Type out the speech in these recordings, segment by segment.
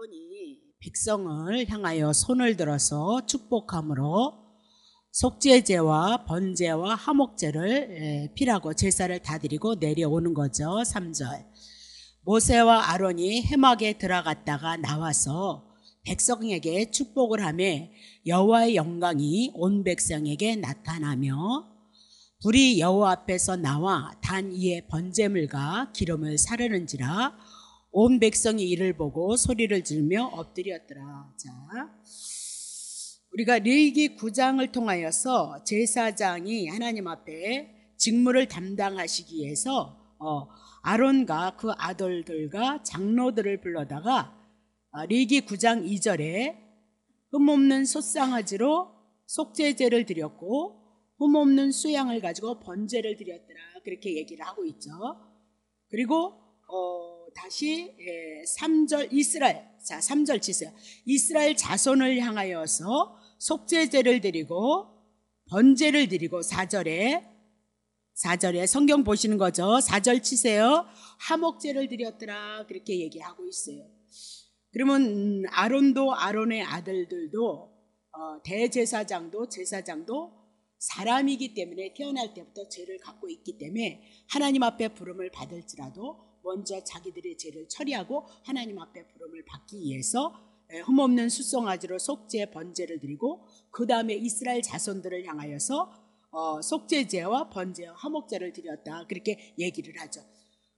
아론이 백성을 향하여 손을 들어서 축복함으로 속죄제와 번제와 화목제를 필하고 제사를 다 드리고 내려오는 거죠. 3절. 모세와 아론이 회막에 들어갔다가 나와서 백성에게 축복을 하며 여호와의 영광이 온 백성에게 나타나며 불이 여호와 앞에서 나와 단 위에 번제물과 기름을 사르는지라 온 백성이 이를 보고 소리를 지르며 엎드렸더라. 자, 우리가 레위기 9장을 통하여서 제사장이 하나님 앞에 직무를 담당하시기 위해서 아론과 그 아들들과 장로들을 불러다가 레위기 9장 2절에 흠없는 솥상아지로 속죄제를 드렸고 흠없는 수양을 가지고 번제를 드렸더라. 그렇게 얘기를 하고 있죠. 그리고 다시 3절 이스라엘, 자 3절 치세요. 이스라엘 자손을 향하여서 속죄제를 드리고 번제를 드리고 4절에 성경 보시는 거죠. 4절 치세요. 화목제를 드렸더라. 그렇게 얘기하고 있어요. 그러면 아론도 아론의 아들들도 대제사장도 제사장도 사람이기 때문에 태어날 때부터 죄를 갖고 있기 때문에 하나님 앞에 부름을 받을지라도 먼저 자기들의 죄를 처리하고 하나님 앞에 부름을 받기 위해서 흠없는 숫송아지로 속죄 번제를 드리고 그 다음에 이스라엘 자손들을 향하여서 속죄제와 번제와 화목제를 드렸다. 그렇게 얘기를 하죠.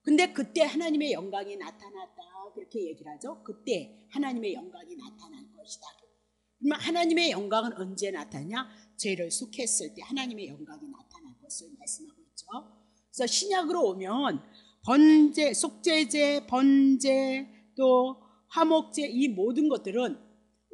근데 그때 하나님의 영광이 나타났다. 그렇게 얘기를 하죠. 그때 하나님의 영광이 나타날 것이다. 그러면 하나님의 영광은 언제 나타나냐? 죄를 속했을 때 하나님의 영광이 나타날 것을 말씀하고 있죠. 그래서 신약으로 오면 번제, 속죄제, 번제, 또 화목제 이 모든 것들은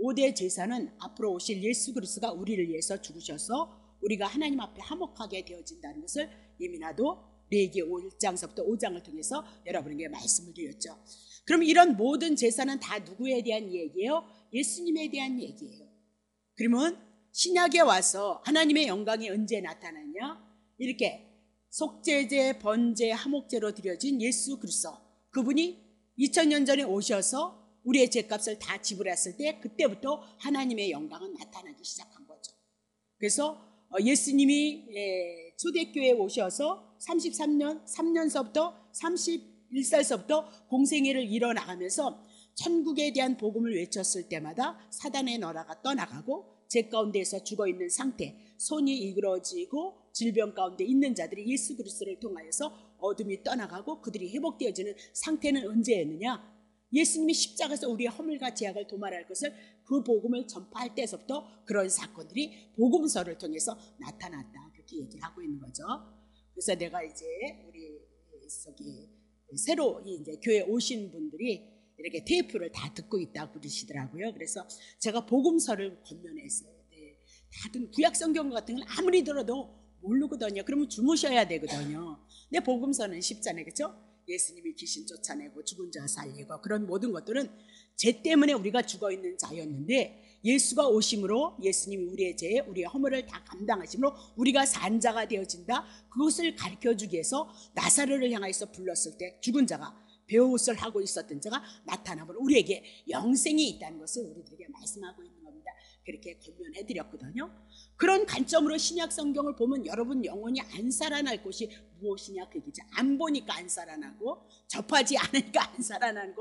5대 제사는 앞으로 오실 예수 그리스도가 우리를 위해서 죽으셔서 우리가 하나님 앞에 화목하게 되어진다는 것을 예민하도 레위기 1장서부터 5장을 통해서 여러분에게 말씀을 드렸죠. 그럼 이런 모든 제사는 다 누구에 대한 얘기예요? 예수님에 대한 얘기예요. 그러면 신약에 와서 하나님의 영광이 언제 나타나냐? 이렇게 속죄제, 번제, 화목제로 드려진 예수 그리스도, 그분이 2000년 전에 오셔서 우리의 죄값을 다 지불했을 때 그때부터 하나님의 영광은 나타나기 시작한 거죠. 그래서 예수님이 초대교회에 오셔서 3년서부터 31살서부터 공생애를 이뤄나가면서 천국에 대한 복음을 외쳤을 때마다 사단의 나라가 떠나가고 죄 가운데에서 죽어있는 상태, 손이 이그러지고 질병 가운데 있는 자들이 예수 그리스도를 통하여서 어둠이 떠나가고 그들이 회복되어지는 상태는 언제였느냐? 예수님이 십자가에서 우리의 허물과 죄악을 도말할 것을 그 복음을 전파할 때서부터 그런 사건들이 복음서를 통해서 나타났다. 그렇게 얘기를 하고 있는 거죠. 그래서 내가 이제 우리 새로 이제 교회 오신 분들이 이렇게 테이프를 다 듣고 있다고 그러시더라고요. 그래서 제가 복음서를 권면했어요. 다들 구약 성경 같은 건 아무리 들어도 모르거든요. 그러면 주무셔야 되거든요. 근데 복음서는 쉽잖아요. 그렇죠? 예수님이 귀신 쫓아내고 죽은 자 살리고 그런 모든 것들은 죄 때문에 우리가 죽어있는 자였는데 예수가 오심으로 예수님이 우리의 죄, 우리의 허물을 다 감당하심으로 우리가 산 자가 되어진다. 그것을 가르쳐주기 위해서 나사로를 향해서 불렀을 때 죽은 자가 베옷을 하고 있었던 자가 나타나면 우리에게 영생이 있다는 것을 우리들에게 말씀하고 있는 겁니다. 그렇게 권면해드렸거든요. 그런 관점으로 신약 성경을 보면 여러분 영혼이 안 살아날 곳이 무엇이냐 그 얘기죠. 안 보니까 안 살아나고 접하지 않으니까 안 살아나고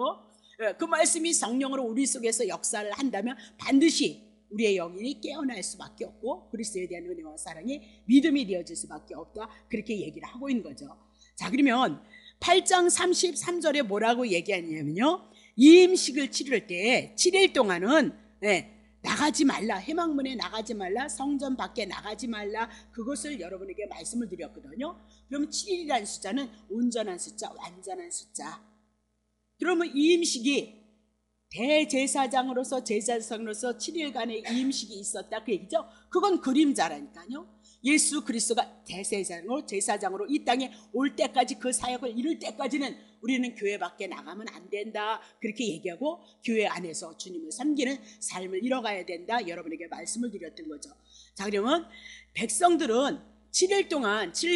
그 말씀이 성령으로 우리 속에서 역사를 한다면 반드시 우리의 영혼이 깨어날 수밖에 없고 그리스도에 대한 은혜와 사랑이 믿음이 되어질 수밖에 없다. 그렇게 얘기를 하고 있는 거죠. 자, 그러면 8장 33절에 뭐라고 얘기하냐면요. 이임식을 치를 때 7일 동안은 나가지 말라. 회막문에 나가지 말라. 성전 밖에 나가지 말라. 그것을 여러분에게 말씀을 드렸거든요. 그러면 7일이라는 숫자는 온전한 숫자, 완전한 숫자. 그러면 이임식이 대제사장으로서 제사장으로서 7일간의 이임식이 있었다 그 얘기죠. 그건 그림자라니까요. 예수 그리스도가 제사장으로 이 땅에 올 때까지 그 사역을 이룰 때까지는 우리는 교회 밖에 나가면 안 된다 그렇게 얘기하고 교회 안에서 주님을 섬기는 삶을 이뤄가야 된다 여러분에게 말씀을 드렸던 거죠. 자, 그러면 백성들은 7일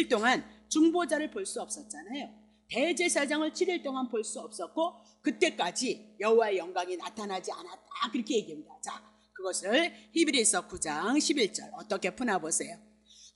동안 중보자를 볼 수 없었잖아요. 대제사장을 7일 동안 볼 수 없었고 그때까지 여호와의 영광이 나타나지 않았다. 그렇게 얘기합니다. 자, 그것을 히브리서 9장 11절 어떻게 풀어보세요.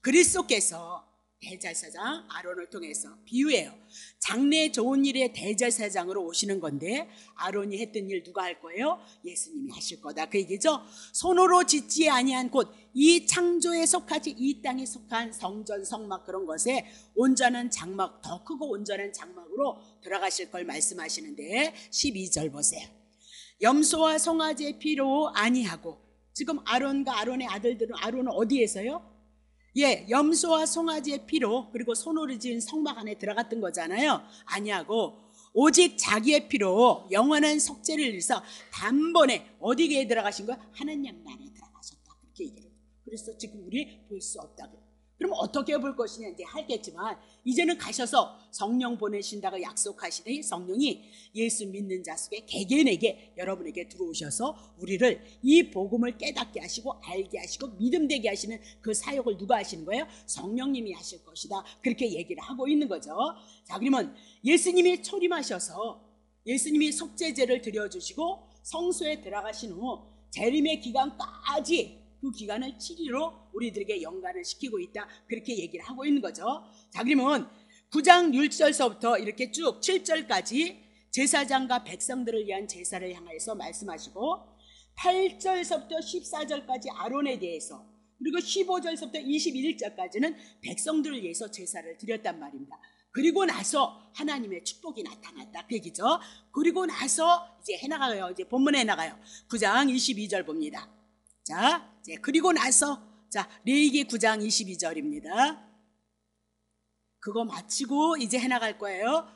그리스도께서 대제사장 아론을 통해서 비유해요. 장래 좋은 일에 대제사장으로 오시는 건데 아론이 했던 일 누가 할 거예요? 예수님이 하실 거다. 그 얘기죠. 손으로 짓지 아니한 곳, 이 창조에 속하지 이 땅에 속한 성전 성막 그런 것에 온전한 장막, 더 크고 온전한 장막으로 들어가실 걸 말씀하시는데 12절 보세요. 염소와 송아지의 피로 아니하고, 지금 아론과 아론의 아들들은 아론은 어디에서요? 염소와 송아지의 피로, 그리고 손으로 지은 성막 안에 들어갔던 거잖아요. 아니하고 오직 자기의 피로 영원한 속죄를 위해서 단번에 어디에 들어가신 거야? 하나님 나라에 들어가셨다. 그렇게 얘기를 해요. 그래서 지금 우리 볼 수 없다. 그럼 어떻게 볼 것이냐 이제 하겠지만, 이제는 가셔서 성령 보내신다고 약속하시더니 성령이 예수 믿는 자 속에 개개인에게 여러분에게 들어오셔서 우리를 이 복음을 깨닫게 하시고 알게 하시고 믿음되게 하시는 그 사역을 누가 하시는 거예요? 성령님이 하실 것이다. 그렇게 얘기를 하고 있는 거죠. 자, 그러면 예수님이 초림하셔서 예수님이 속죄제를 드려주시고 성소에 들어가신 후 재림의 기간까지 그 기간을 7일로 우리들에게 연관을 시키고 있다. 그렇게 얘기를 하고 있는 거죠. 자, 그러면 9장 6절서부터 이렇게 쭉 7절까지 제사장과 백성들을 위한 제사를 향해서 말씀하시고, 8절서부터 14절까지 아론에 대해서, 그리고 15절서부터 21절까지는 백성들을 위해서 제사를 드렸단 말입니다. 그리고 나서 하나님의 축복이 나타났다. 그 얘기죠. 그리고 나서 이제 해나가요. 이제 본문에 나가요. 9장 22절 봅니다. 자, 이제 그리고 나서, 자, 레위기 9장 22절입니다. 그거 마치고 이제 해나갈 거예요.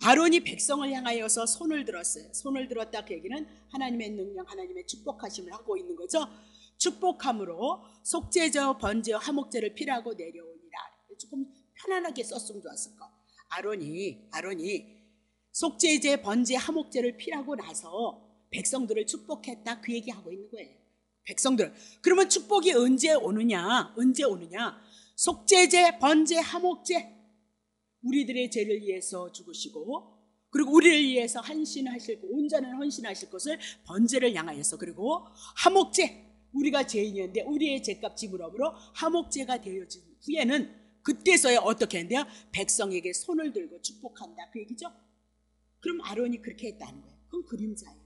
아론이 백성을 향하여서 손을 들었어요. 손을 들었다. 그 얘기는 하나님의 능력, 하나님의 축복하심을 하고 있는 거죠. 축복함으로 속죄제, 번제, 화목제를 피라고 내려오니라. 조금 편안하게 썼으면 좋았을 거. 아론이 속죄제, 번제, 화목제를 피라고 나서 백성들을 축복했다. 그 얘기하고 있는 거예요. 백성들. 그러면 축복이 언제 오느냐? 속죄제, 번제, 화목제, 우리들의 죄를 위해서 죽으시고, 그리고 우리를 위해서 헌신하실, 온전한 헌신하실 것을 번제를 향하여서, 그리고 화목제, 우리가 죄인이었는데 우리의 죄값 지불함으로 화목제가 되어진 후에는 그때서야 어떻게 한대요? 백성에게 손을 들고 축복한다. 그 얘기죠. 그럼 아론이 그렇게 했다는 거예요. 그건 그림자예요.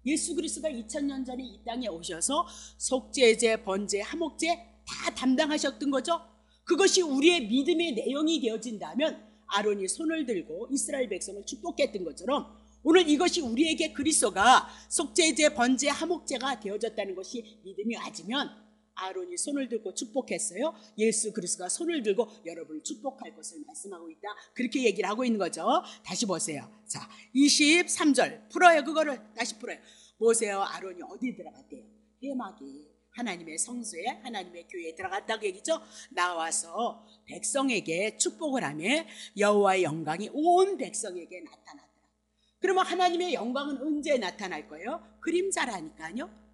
예수 그리스도가 2000년 전에 이 땅에 오셔서 속죄제, 번제, 화목제 다 담당하셨던 거죠. 그것이 우리의 믿음의 내용이 되어진다면 아론이 손을 들고 이스라엘 백성을 축복했던 것처럼 오늘 이것이 우리에게 그리스도가 속죄제, 번제, 화목제가 되어졌다는 것이 믿음이 와지면 아론이 손을 들고 축복했어요. 예수 그리스도가 손을 들고 여러분을 축복할 것을 말씀하고 있다. 그렇게 얘기를 하고 있는 거죠. 다시 보세요. 자, 23절 풀어요. 그거를 다시 풀어요. 보세요. 아론이 어디 들어갔대요? 회막이 하나님의 성소에, 하나님의 교회에 들어갔다고 얘기죠. 나와서 백성에게 축복을 하며 여호와의 영광이 온 백성에게 나타나더라. 그러면 하나님의 영광은 언제 나타날 거예요? 그림자라니까요.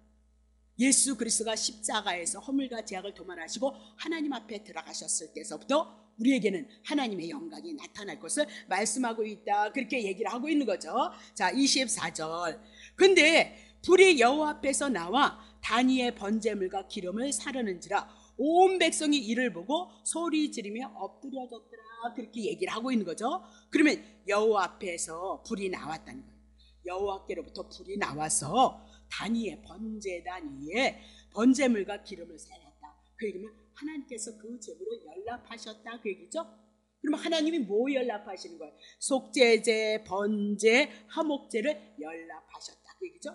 예수 그리스도가 십자가에서 허물과 죄악을 도말하시고 하나님 앞에 들어가셨을 때서부터 우리에게는 하나님의 영광이 나타날 것을 말씀하고 있다. 그렇게 얘기를 하고 있는 거죠. 자, 24절. 근데 불이 여호와 앞에서 나와 단위의 번제물과 기름을 사르는지라 온 백성이 이를 보고 소리 지르며 엎드려졌더라. 그렇게 얘기를 하고 있는 거죠. 그러면 여호와 앞에서 불이 나왔다는 거예요. 여호와께로부터 불이 나와서 단위의 번제단 위에 번제물과 기름을 살렸다. 그 얘기는 하나님께서 그 제물을 연락하셨다. 그 얘기죠. 그럼 하나님이 뭐 연락하시는 거예요? 속죄제, 번제, 화목제를 연락하셨다. 그 얘기죠.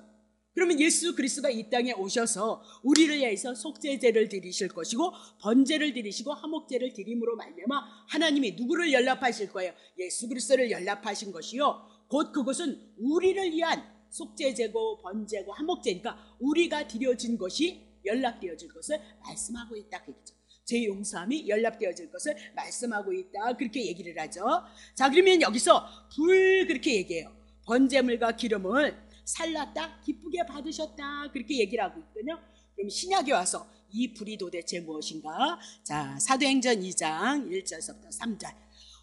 그러면 예수 그리스도가 이 땅에 오셔서 우리를 위해서 속죄제를 드리실 것이고 번제를 드리시고 화목제를 드림으로 말미암아 하나님이 누구를 연락하실 거예요? 예수 그리스도를 연락하신 것이요. 곧 그것은 우리를 위한 속죄제고 번제고 화목제니까 우리가 드려진 것이 연락되어질 것을 말씀하고 있다. 그렇죠. 제 용서함이 연락되어질 것을 말씀하고 있다. 그렇게 얘기를 하죠. 자, 그러면 여기서 불 그렇게 얘기해요. 번제물과 기름을 살랐다, 기쁘게 받으셨다. 그렇게 얘기를 하고 있거든요. 그럼 신약에 와서 이 불이 도대체 무엇인가? 자, 사도행전 2장 1절서부터 3절.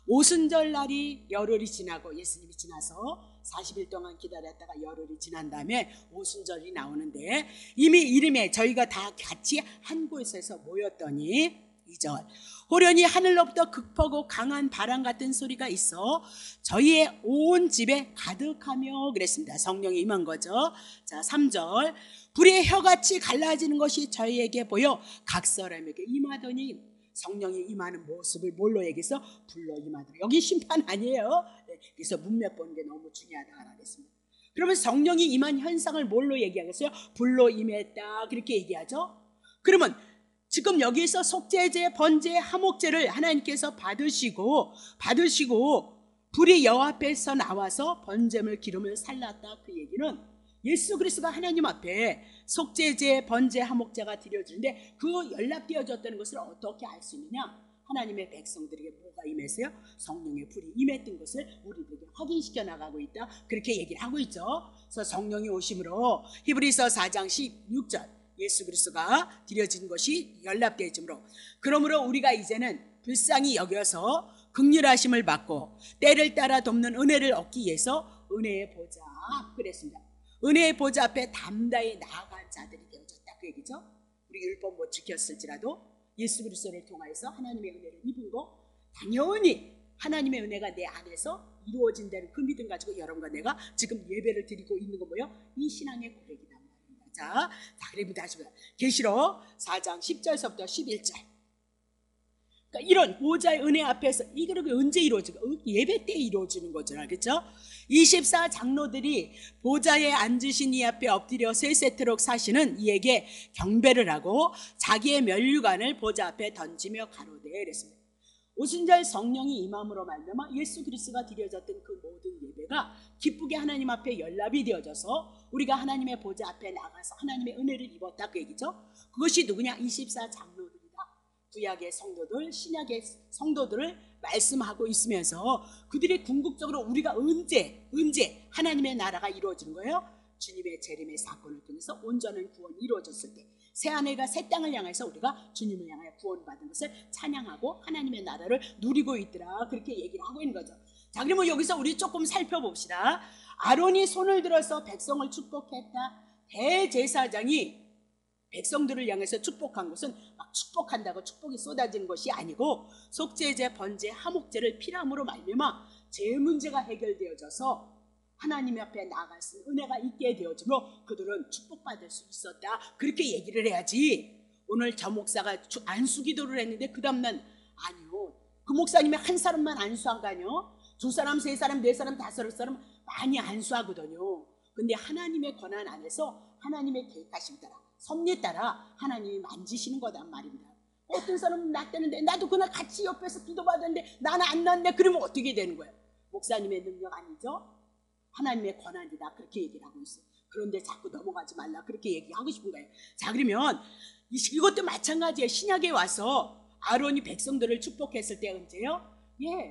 오순절 날이 열흘이 지나고 예수님이 지나서 40일 동안 기다렸다가 열흘이 지난 다음에 오순절이 나오는데 이미 이름에 저희가 다 같이 한 곳에서 모였더니 2절 호련히 하늘로부터 극포고 강한 바람 같은 소리가 있어 저희의 온 집에 가득하며 그랬습니다. 성령이 임한 거죠. 자 3절 불의 혀같이 갈라지는 것이 저희에게 보여 각 사람에게 임하더니 성령이 임하는 모습을 뭘로 얘기해서 불로 임하더라. 여기 심판 아니에요. 그래서 문맥 보는 게 너무 중요하다고 했습니다. 그러면 성령이 임한 현상을 뭘로 얘기하겠어요? 불로 임했다 그렇게 얘기하죠. 그러면 지금 여기서 속죄제, 번제, 화목제를 하나님께서 받으시고 불이 여호와 앞에서 나와서 번제물 기름을 살랐다 그 얘기는 예수 그리스도가 하나님 앞에 속죄제, 번제, 화목제가 드려지는데 그 연락되어졌다는 것을 어떻게 알 수 있느냐? 하나님의 백성들에게 뭐가 임했어요? 성령의 불이 임했던 것을 우리들에게 확인시켜 나가고 있다 그렇게 얘기를 하고 있죠. 그래서 성령이 오심으로 히브리서 4장 16절 예수 그리스도가 드려진 것이 연락되어지므로 그러므로 우리가 이제는 불쌍히 여겨서 긍휼하심을 받고 때를 따라 돕는 은혜를 얻기 위해서 은혜의 보좌 그랬습니다. 은혜의 보좌 앞에 담대히 나아간 자들이 되어졌다 그 얘기죠. 우리 율법 못 지켰을지라도 예수 그리스도를 통하여서 하나님의 은혜를 입은 거 당연히 하나님의 은혜가 내 안에서 이루어진다는 그 믿음 가지고 여러분과 내가 지금 예배를 드리고 있는 거 뭐예요? 이 신앙의 고백이다 말입니다. 자 그리고 다시 보자. 계시록 4장 10절서부터 11절 그러니까 이런 보좌의 은혜 앞에서 이게 언제 이루어지고 예배 때 이루어지는 거잖아요. 그렇죠? 24 장로들이 보좌에 앉으신 이 앞에 엎드려 세세토록 사시는 이에게 경배를 하고 자기의 면류관을 보좌 앞에 던지며 가로되 그랬습니다. 오순절 성령이 임함으로 말미암아 예수 그리스도가 드려졌던 그 모든 예배가 기쁘게 하나님 앞에 연락이 되어져서 우리가 하나님의 보좌 앞에 나가서 하나님의 은혜를 입었다 그 얘기죠. 그것이 누구냐? 24 장로들 구약의 성도들, 신약의 성도들을 말씀하고 있으면서 그들이 궁극적으로 우리가 언제 하나님의 나라가 이루어진 거예요? 주님의 재림의 사건을 통해서 온전한 구원이 이루어졌을 때 새하늘과 새 땅을 향해서 우리가 주님을 향하여 구원받은 것을 찬양하고 하나님의 나라를 누리고 있더라 그렇게 얘기를 하고 있는 거죠. 자 그러면 여기서 우리 조금 살펴봅시다. 아론이 손을 들어서 백성을 축복했다. 대제사장이 백성들을 향해서 축복한 것은 막 축복한다고 축복이 쏟아지는 것이 아니고 속죄제, 번제, 화목제를 피람으로 말미암아 죄 문제가 해결되어져서 하나님 앞에 나아갈 수 있는 은혜가 있게 되어지므로 그들은 축복받을 수 있었다 그렇게 얘기를 해야지. 오늘 저 목사가 안수기도를 했는데 그 다음날 아니요 그 목사님이 한 사람만 안수한 거 아니요 2사람, 3사람, 4사람, 5사람 많이 안수하거든요. 근데 하나님의 권한 안에서 하나님의 계획하심 따라 섭리에 따라 하나님이 만지시는 거단 말입니다. 어떤 사람은 낫다는데 나도 그날 같이 옆에서 기도받았는데 나는 안 낫는데 그러면 어떻게 되는 거예요? 목사님의 능력 아니죠? 하나님의 권한이다 그렇게 얘기를 하고 있어요. 그런데 자꾸 넘어가지 말라 그렇게 얘기하고 싶은 거예요. 자 그러면 이것도 마찬가지예요. 신약에 와서 아론이 백성들을 축복했을 때 언제요?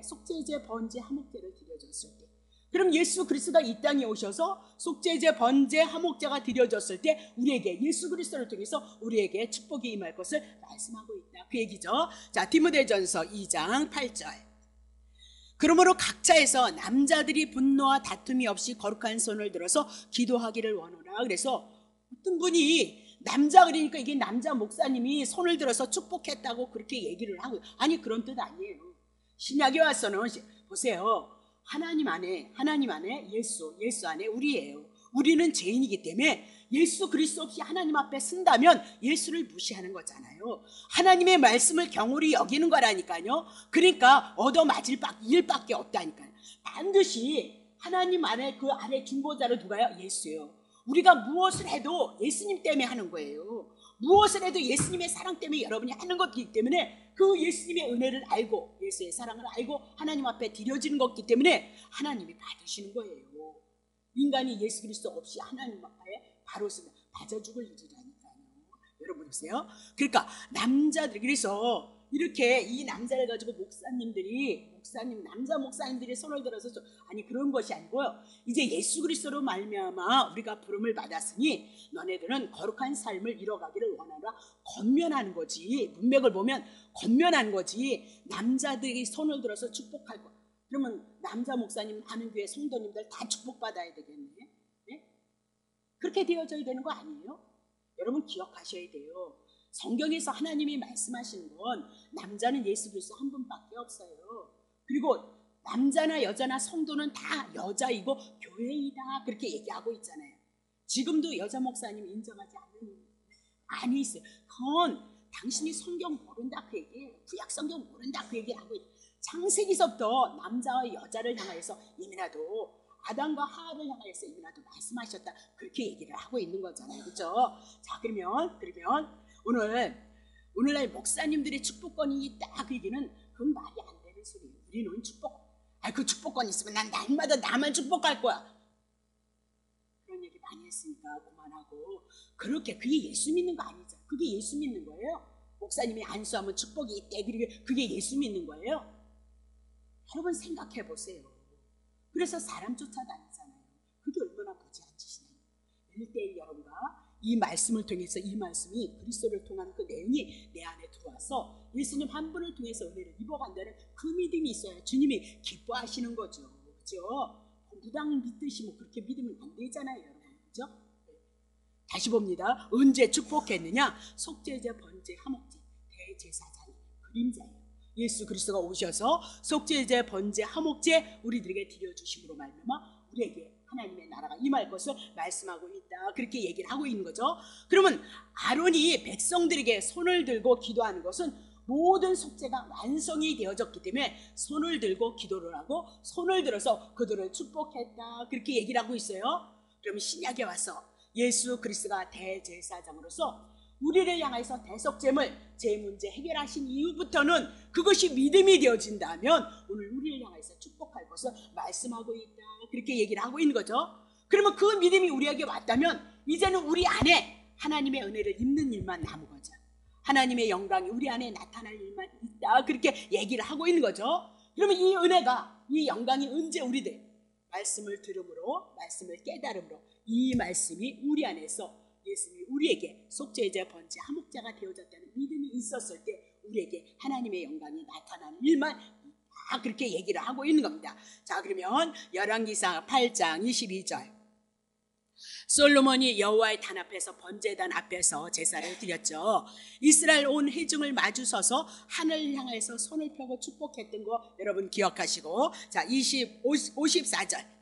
속죄제, 번제, 화목제를 드려줬을 때. 그럼 예수 그리스도가 이 땅에 오셔서 속죄제, 번제, 화목제가 드려졌을 때 우리에게 예수 그리스도를 통해서 우리에게 축복이 임할 것을 말씀하고 있다 그 얘기죠. 자 디모데전서 2장 8절 그러므로 각자에서 남자들이 분노와 다툼이 없이 거룩한 손을 들어서 기도하기를 원하라. 그래서 어떤 분이 남자 그러니까 이게 남자 목사님이 손을 들어서 축복했다고 그렇게 얘기를 하고 아니 그런 뜻 아니에요. 신약에 와서는 보세요. 하나님 안에 예수 안에 우리예요. 우리는 죄인이기 때문에 예수 그리스도 없이 하나님 앞에 쓴다면 예수를 무시하는 거잖아요. 하나님의 말씀을 경홀히 여기는 거라니까요. 그러니까 얻어맞을 일밖에 없다니까요. 반드시 하나님 안에 그 아래 중보자로 누가요? 예수예요. 우리가 무엇을 해도 예수님 때문에 하는 거예요. 무엇을 해도 예수님의 사랑 때문에 여러분이 하는 것이기 때문에 그 예수님의 은혜를 알고 예수의 사랑을 알고 하나님 앞에 드려지는 것이기 때문에 하나님이 받으시는 거예요. 인간이 예수 그리스도 없이 하나님 앞에 바로 받아 죽을 일이라니까요. 여러분 보세요. 그러니까 남자들 그래서 이렇게 이 남자를 가지고 남자 목사님들이 손을 들어서 아니 그런 것이 아니고요. 이제 예수 그리스도로 말미암아 우리가 부름을 받았으니 너네들은 거룩한 삶을 이뤄가기를 원하라 권면하는 거지. 문맥을 보면 권면한 거지. 남자들이 손을 들어서 축복할 거야. 그러면 남자 목사님 하는 교회 성도님들 다 축복받아야 되겠네. 네? 그렇게 되어져야 되는 거 아니에요? 여러분 기억하셔야 돼요. 성경에서 하나님이 말씀하시는 건 남자는 예수 그리스도 한 분밖에 없어요. 그리고 남자나 여자나 성도는 다 여자이고 교회이다 그렇게 얘기하고 있잖아요. 지금도 여자 목사님 인정하지 않는 많이 있어요. 그건 당신이 성경 모른다 그 얘기예요. 구약 성경 모른다 그 얘기를 하고 있어요. 창세기서부터 남자와 여자를 향하여서 이미나도 아담과 하와를 향하여서 이미나도 말씀하셨다 그렇게 얘기를 하고 있는 거잖아요. 그렇죠? 자 그러면 오늘날 목사님들의 축복권이 있다 그 얘기는 그건 말이 안 되는 소리예요. 우리는 그 축복권 있으면 난 날마다 나만 축복할 거야. 그런 얘기 많이 했으니까 그만하고. 그렇게 그게 예수 믿는 거 아니죠. 그게 예수 믿는 거예요. 목사님이 안수하면 축복이 있대. 그게 예수 믿는 거예요. 여러분 생각해 보세요. 그래서 사람 쫓아다니잖아요. 그게 얼마나 무지한 짓이냐요. 1대1 여러분과 이 말씀을 통해서 이 말씀이 그리스도를 통한 그 내용이 내 안에 들어와서 예수님 한 분을 통해서 은혜를 입어간다는 그 믿음이 있어야 주님이 기뻐하시는 거죠. 그렇죠? 무당 믿듯이 그렇게 믿으면 안 되잖아요. 여러분. 그렇죠? 다시 봅니다. 언제 축복했느냐? 속죄제, 번제, 화목제, 대제사장이 그림자예요. 예수 그리스도가 오셔서 속죄제, 번제, 화목제 우리들에게 드려주심으로 말미암아 우리에게 하나님의 나라가 임할 것을 말씀하고 있다. 그렇게 얘기를 하고 있는 거죠. 그러면 아론이 백성들에게 손을 들고 기도하는 것은 모든 속죄가 완성이 되어졌기 때문에 손을 들고 기도를 하고 손을 들어서 그들을 축복했다. 그렇게 얘기를 하고 있어요. 그러면 신약에 와서 예수 그리스도가 대제사장으로서 우리를 향해서 대속죄물 제 문제 해결하신 이후부터는 그것이 믿음이 되어진다면 오늘 우리를 향해서 축복할 것을 말씀하고 있다. 그렇게 얘기를 하고 있는 거죠. 그러면 그 믿음이 우리에게 왔다면 이제는 우리 안에 하나님의 은혜를 입는 일만 남은 거죠. 하나님의 영광이 우리 안에 나타날 일만 있다. 그렇게 얘기를 하고 있는 거죠. 그러면 이 은혜가 이 영광이 언제 우리들 말씀을 들음으로 말씀을 깨달음으로 이 말씀이 우리 안에서 예수님이 우리에게 속죄제, 번제, 화목제가 되어졌다는 믿음이 있었을 때 우리에게 하나님의 영광이 나타나는 일만 그렇게 얘기를 하고 있는 겁니다. 자 그러면 열왕기상 8장 22절 솔로몬이 여호와의 단 앞에서 번제단 앞에서 제사를 드렸죠. 이스라엘 온 회중을 마주서서 하늘을 향해서 손을 펴고 축복했던 거 여러분 기억하시고 자 54절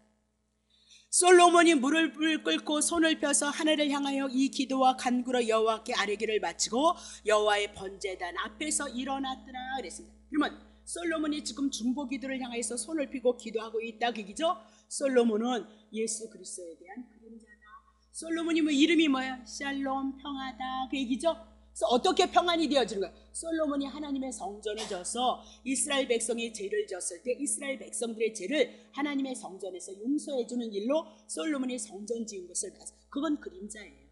솔로몬이 무릎을 꿇고 손을 펴서 하늘을 향하여 이 기도와 간구로 여호와께 아뢰기를 바치고 여호와의 번제단 앞에서 일어났더라 그랬습니다. 그러면 솔로몬이 지금 중보 기도를 향해서 손을 펴고 기도하고 있다 그 얘기죠. 솔로몬은 예수 그리스도에 대한 그림자다. 솔로몬이 이름이 뭐야? 샬롬 평화다 그 얘기죠. 그래서 어떻게 평안이 되어지는 거야? 솔로몬이 하나님의 성전을 져서 이스라엘 백성이 죄를 졌을 때 이스라엘 백성들의 죄를 하나님의 성전에서 용서해 주는 일로 솔로몬이 성전 지은 것을 봐서 그건 그림자예요.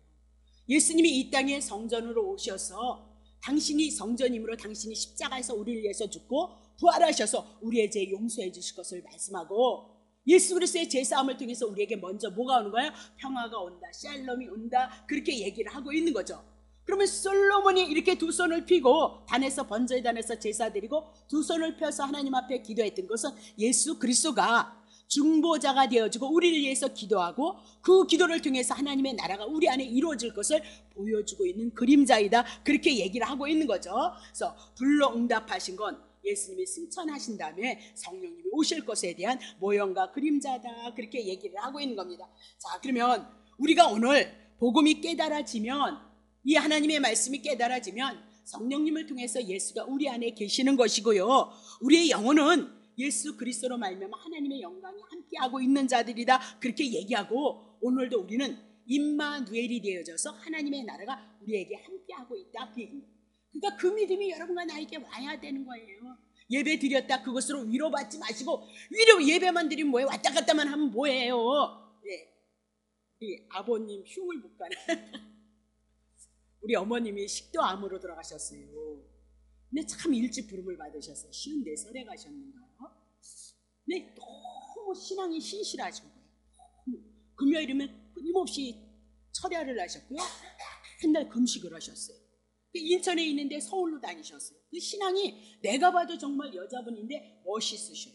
예수님이 이 땅에 성전으로 오셔서 당신이 성전임으로 당신이 십자가에서 우리를 위해서 죽고 부활하셔서 우리의 죄 용서해 주실 것을 말씀하고 예수 그리스도의 제사함을 통해서 우리에게 먼저 뭐가 오는 거예요? 평화가 온다, 샬롬이 온다 그렇게 얘기를 하고 있는 거죠. 그러면 솔로몬이 이렇게 두 손을 펴고 단에서 번제단에서 제사 드리고 두 손을 펴서 하나님 앞에 기도했던 것은 예수 그리스도가 중보자가 되어지고 우리를 위해서 기도하고 그 기도를 통해서 하나님의 나라가 우리 안에 이루어질 것을 보여주고 있는 그림자이다 그렇게 얘기를 하고 있는 거죠. 그래서 불로 응답하신 건 예수님이 승천하신 다음에 성령님이 오실 것에 대한 모형과 그림자다 그렇게 얘기를 하고 있는 겁니다. 자 그러면 우리가 오늘 복음이 깨달아지면 이 하나님의 말씀이 깨달아지면 성령님을 통해서 예수가 우리 안에 계시는 것이고요. 우리의 영혼은 예수 그리스도로 말미암아 하나님의 영광이 함께하고 있는 자들이다 그렇게 얘기하고 오늘도 우리는 임마누엘이 되어져서 하나님의 나라가 우리에게 함께하고 있다 그 얘기입니다. 그러니까 그 믿음이 여러분과 나에게 와야 되는 거예요. 예배 드렸다 그것으로 위로받지 마시고 예배만 드리면 뭐예요? 왔다 갔다만 하면 뭐예요? 네. 우리 아버님 흉을 못 가는 우리 어머님이 식도암으로 돌아가셨어요. 근데 참 일찍 부름을 받으셨어요. 54살에 가셨는가요? 근데 너무 신앙이 신실하신 거예요. 금요일이면 끊임없이 철야를 하셨고요. 맨날 금식을 하셨어요. 인천에 있는데 서울로 다니셨어요. 그 신앙이 내가 봐도 정말 여자분인데 멋있으셔요.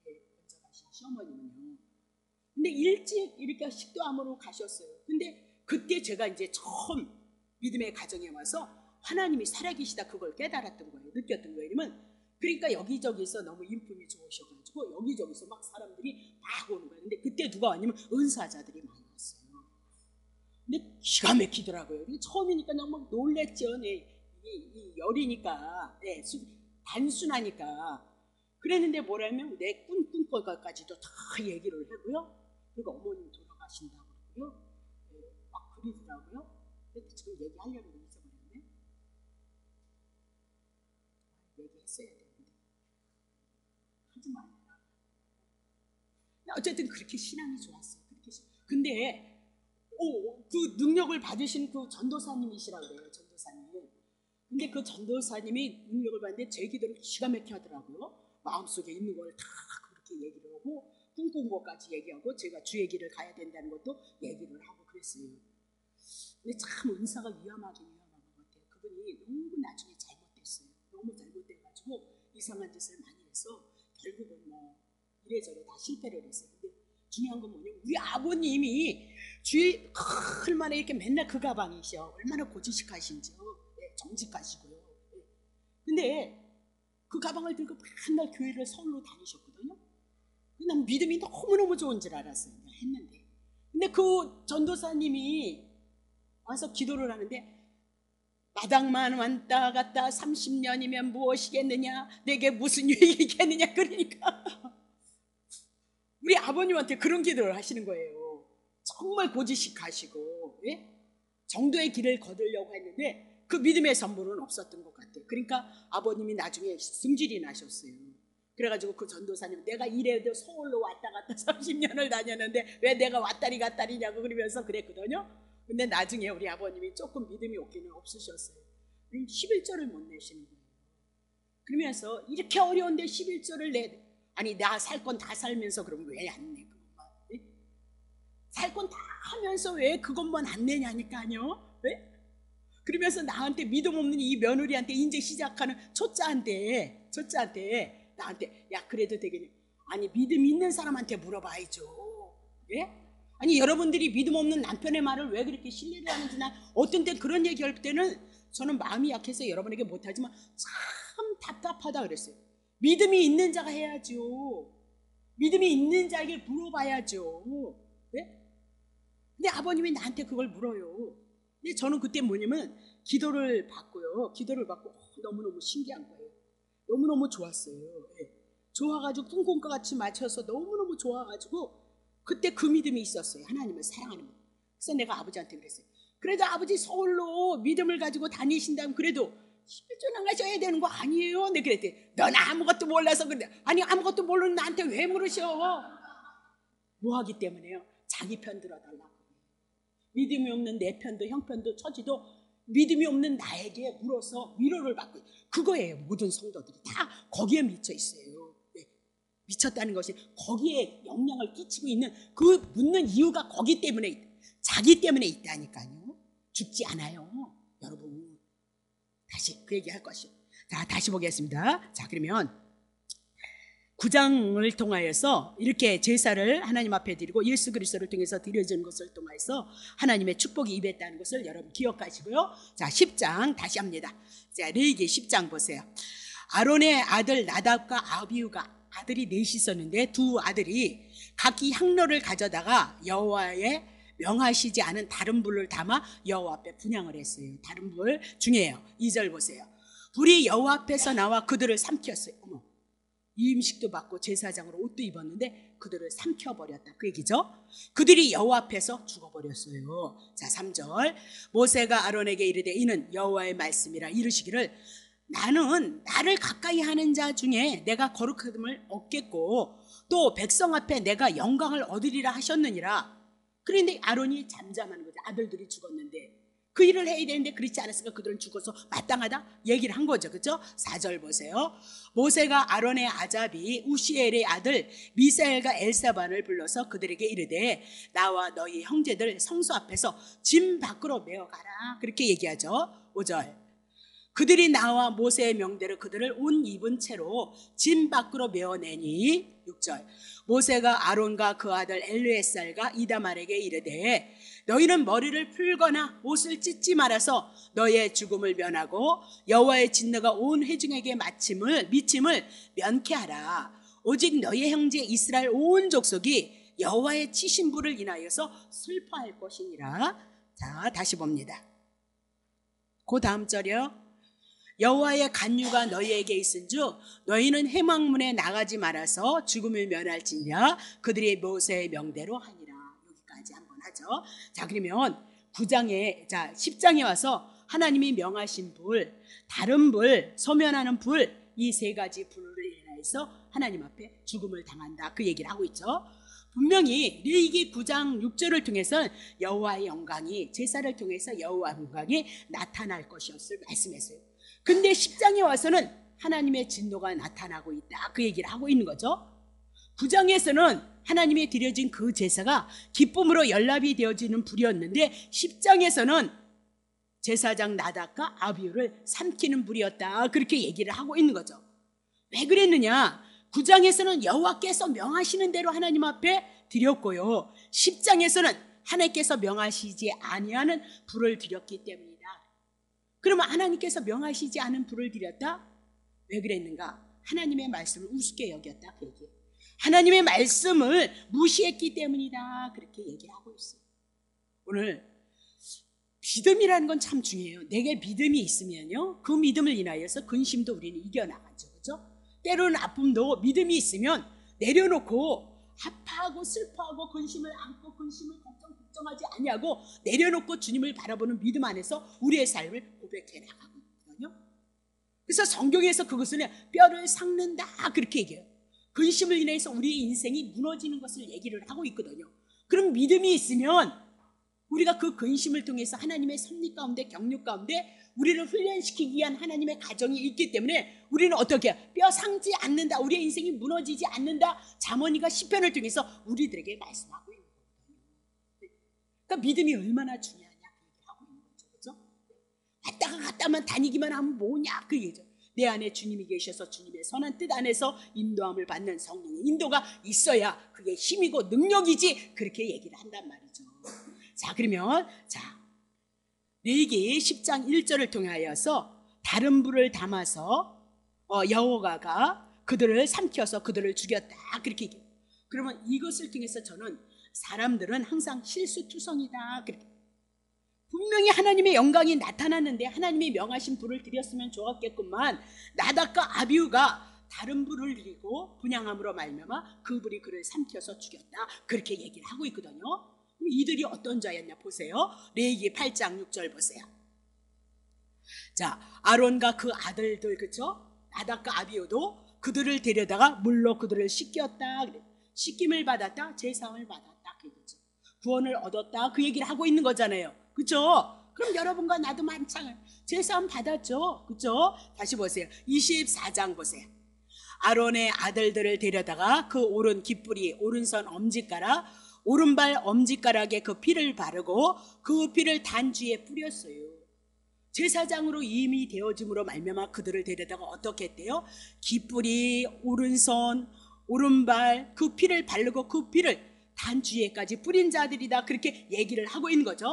우리 권정하신 시어머님은요. 근데 일찍 이렇게 식도암으로 가셨어요. 근데 그때 제가 이제 처음 믿음의 가정에 와서 하나님이 살아계시다 그걸 깨달았던 거예요. 느꼈던 거예요. 그러니까 여기저기서 너무 인품이 좋으셔가지고 여기저기서 막 사람들이 막 오는 거예요. 근데 그때 누가 왔냐면 은사자들이 많이 왔어요. 근데 기가 막히더라고요. 처음이니까 너무 놀랬죠. 네, 이 열이니까, 네, 단순하니까. 그랬는데 뭐라면 내 꿈꿔까지도 다 얘기를 하고요. 그리고 어머님 돌아가신다고 그러고요. 네, 막 그러더라고요. 근데 지금 얘기하려는 게 있어버렸네. 얘기했어야 되는데. 하지 말라. 어쨌든 그렇게 신앙이 좋았어요. 근데 그 능력을 받으신 그 전도사님이시라고 그래요. 전도사님. 근데 그 전도사님이 능력을 받는데 제 기도를 기가 막히게 하더라고요. 마음속에 있는 걸 다 그렇게 얘기를 하고 꿈꾼 것까지 얘기하고 제가 주의 길을 가야 된다는 것도 얘기를 하고 그랬어요. 근데 참 은사가 위험한 것 같아요. 그분이 너무 나중에 잘못됐어요. 너무 잘못돼가지고 이상한 짓을 많이 해서 결국은 뭐 이래저래 다 실패를 했어요. 근데 중요한 건 뭐냐면 우리 아버님이 주의 얼마나 이렇게 맨날 그 가방이셔. 얼마나 고지식하신지요. 네, 정직하시고요. 네. 근데 그 가방을 들고 맨날 교회를 서울로 다니셨거든요. 난 믿음이 너무너무 좋은 줄 알았어요. 했는데. 근데 그 전도사님이 와서 기도를 하는데 마당만 왔다 갔다 30년이면 무엇이겠느냐, 내게 무슨 유익이겠느냐. 그러니까 우리 아버님한테 그런 기도를 하시는 거예요. 정말 고지식하시고, 예? 정도의 길을 거두려고 했는데 그 믿음의 선물은 없었던 것 같아요. 그러니까 아버님이 나중에 승질이 나셨어요. 그래가지고 그 전도사님, 내가 이래도 서울로 왔다 갔다 30년을 다녔는데 왜 내가 왔다리 갔다리냐고 그러면서 그랬거든요. 근데 나중에 우리 아버님이 조금 믿음이 없기는 없으셨어요. 11절을 못 내시는 거예요. 그러면서 이렇게 어려운데 11절을 아니 나 살 건 다 살면서 그럼 왜 안 내? 그것만 살 건 다 하면서 왜 그것만 안 내냐니까요. 왜? 그러면서 나한테 믿음 없는 이 며느리한테 이제 시작하는 초짜한테 나한테 야 그래도 되겠냐? 아니 믿음 있는 사람한테 물어봐야죠. 예? 아니 여러분들이 믿음 없는 남편의 말을 왜 그렇게 신뢰를 하는지 난 어떤 때 그런 얘기할 때는 저는 마음이 약해서 여러분에게 못하지만 참 답답하다 그랬어요. 믿음이 있는 자가 해야죠. 믿음이 있는 자에게 물어봐야죠. 네? 근데 아버님이 나한테 그걸 물어요. 근데 저는 그때 뭐냐면 기도를 받고요. 기도를 받고 너무너무 신기한 거예요. 너무너무 좋았어요. 네. 좋아가지고 꿈꿈과 같이 맞춰서 너무너무 좋아가지고 그때 그 믿음이 있었어요. 하나님을 사랑하는 믿음. 그래서 내가 아버지한테 그랬어요. 그래도 아버지 서울로 믿음을 가지고 다니신다면 그래도 11조 나가셔야 되는 거 아니에요? 네, 그랬더니 넌 아무것도 몰라서 그래. 아니 아무것도 모르는 나한테 왜 물으셔? 뭐 하기 때문에요? 자기 편 들어달라고. 믿음이 없는 내 편도 형편도 처지도 믿음이 없는 나에게 물어서 위로를 받고 그거예요. 모든 성도들이 다 거기에 미쳐 있어요. 네. 미쳤다는 것이 거기에 영향을 끼치고 있는 그 묻는 이유가 거기 때문에 자기 때문에 있다니까요. 죽지 않아요. 여러분. 다시 그 얘기할 것이요. 자, 다시 보겠습니다. 자, 그러면 9장을 통하여서 이렇게 제사를 하나님 앞에 드리고 예수 그리스도를 통해서 드려진 것을 통해서 하나님의 축복이 임했다는 것을 여러분 기억하시고요. 자, 10장 다시 합니다. 자, 레위기 10장 보세요. 아론의 아들 나답과 아비후가 아들이 넷이 있었는데 두 아들이 각기 향로를 가져다가 여호와의 명하시지 않은 다른 불을 담아 여호와 앞에 분향을 했어요. 다른 불 중에요. 2절 보세요. 불이 여호와 앞에서 나와 그들을 삼켰어요. 어머, 이 음식도 받고 제사장으로 옷도 입었는데 그들을 삼켜버렸다. 그 얘기죠. 그들이 여호와 앞에서 죽어버렸어요. 자, 3절. 모세가 아론에게 이르되 이는 여호와의 말씀이라 이르시기를 나는 나를 가까이 하는 자 중에 내가 거룩함을 얻겠고 또 백성 앞에 내가 영광을 얻으리라 하셨느니라. 그런데 아론이 잠잠하는 거죠. 아들들이 죽었는데 그 일을 해야 되는데 그렇지 않았으니까 그들은 죽어서 마땅하다 얘기를 한 거죠. 그렇죠? 4절 보세요. 모세가 아론의 아잡이 우시엘의 아들 미사엘과 엘사반을 불러서 그들에게 이르되 나와 너희 형제들 성소 앞에서 짐 밖으로 메어가라 그렇게 얘기하죠. 5절 그들이 나와 모세의 명대로 그들을 옷 입은 채로 짐 밖으로 메어내니 6절 모세가 아론과 그 아들 엘르에살과 이다말에게 이르되 너희는 머리를 풀거나 옷을 찢지 말아서 너의 죽음을 면하고 여호와의 진노가 온 회중에게 미침을 면케 하라. 오직 너희 형제 이스라엘 온 족속이 여호와의 치신 불을 인하여서 슬퍼할 것이니라. 자, 다시 봅니다. 그 다음 절이요. 여호와의 간유가 너희에게 있은즉 너희는 회막문에 나가지 말아서 죽음을 면할지니라. 그들이 모세의 명대로 하니라. 여기까지 한번 하죠. 자, 그러면 10장에 와서 하나님이 명하신 불, 다른 불, 소면하는 불, 이 세 가지 불을 인해서 하나님 앞에 죽음을 당한다 그 얘기를 하고 있죠. 분명히 레위기 9장 6절을 통해서 여호와의 영광이 제사를 통해서 여호와의 영광이 나타날 것이었을 말씀했어요. 근데 10장에 와서는 하나님의 진노가 나타나고 있다 그 얘기를 하고 있는 거죠. 9장에서는 하나님이 드려진 그 제사가 기쁨으로 연락이 되어지는 불이었는데 10장에서는 제사장 나답과 아비후를 삼키는 불이었다 그렇게 얘기를 하고 있는 거죠. 왜 그랬느냐? 9장에서는 여호와께서 명하시는 대로 하나님 앞에 드렸고요, 10장에서는 하나님께서 명하시지 아니하는 불을 드렸기 때문이다. 그러면 하나님께서 명하시지 않은 불을 드렸다? 왜 그랬는가? 하나님의 말씀을 우습게 여겼다 그 얘기예요. 하나님의 말씀을 무시했기 때문이다 그렇게 얘기를 하고 있어요. 오늘 믿음이라는 건 참 중요해요. 내게 믿음이 있으면요, 그 믿음을 인하여서 근심도 우리는 이겨나가죠. 그렇죠? 때로는 아픔도 믿음이 있으면 내려놓고 아파하고 슬퍼하고 근심을 안고 근심을 걱정하지 아니하고 내려놓고 주님을 바라보는 믿음 안에서 우리의 삶을 고백해 나가고 있거든요. 그래서 성경에서 그것은 뼈를 삭는다 그렇게 얘기해요. 근심을 인해서 우리의 인생이 무너지는 것을 얘기를 하고 있거든요. 그럼 믿음이 있으면 우리가 그 근심을 통해서 하나님의 섭리 가운데 격려 가운데 우리를 훈련시키기 위한 하나님의 가정이 있기 때문에 우리는 어떻게 해요? 뼈 상지 않는다, 우리의 인생이 무너지지 않는다, 잠언이가 시편을 통해서 우리들에게 말씀하고 있는 거거든요. 그러니까 믿음이 얼마나 중요하냐 그 얘기를 하고 있는 거죠. 그렇죠? 왔다가 갔다만 다니기만 하면 뭐냐 그 얘기죠. 내 안에 주님이 계셔서 주님의 선한 뜻 안에서 인도함을 받는 성령의 인도가 있어야 그게 힘이고 능력이지 그렇게 얘기를 한단 말이죠. 자, 그러면 레위기 10장 1절을 통하여서 다른 불을 담아서 여호와가 그들을 삼켜서 그들을 죽였다 그렇게 얘기해요. 그러면 이것을 통해서 저는 사람들은 항상 실수투성이다 그렇게, 분명히 하나님의 영광이 나타났는데 하나님이 명하신 불을 드렸으면 좋았겠구만, 나답과 아비후가 다른 불을 드리고 분향함으로 말미암아 그 불이 그를 삼켜서 죽였다 그렇게 얘기를 하고 있거든요. 그럼 이들이 어떤 자였냐 보세요. 레위기 8장 6절 보세요. 자, 아론과 그 아들들, 그렇죠? 나답과 아비후도 그들을 데려다가 물로 그들을 씻겼다. 씻김을 받았다, 제사함을 받았다 그 얘기죠. 구원을 얻었다 그 얘기를 하고 있는 거잖아요. 그렇죠? 그럼 여러분과 나도 만찬을 제사함 받았죠. 그렇죠? 다시 보세요. 24장 보세요. 아론의 아들들을 데려다가 그 오른 깃뿌리 오른손 엄지가락 오른발 엄지가락에 그 피를 바르고 그 피를 단주에 뿌렸어요. 제사장으로 이미 되어짐으로 말미암아 그들을 데려다가 어떻게 했대요? 깃뿌리 오른손 오른발 그 피를 바르고 그 피를 단주에까지 뿌린 자들이다 그렇게 얘기를 하고 있는 거죠.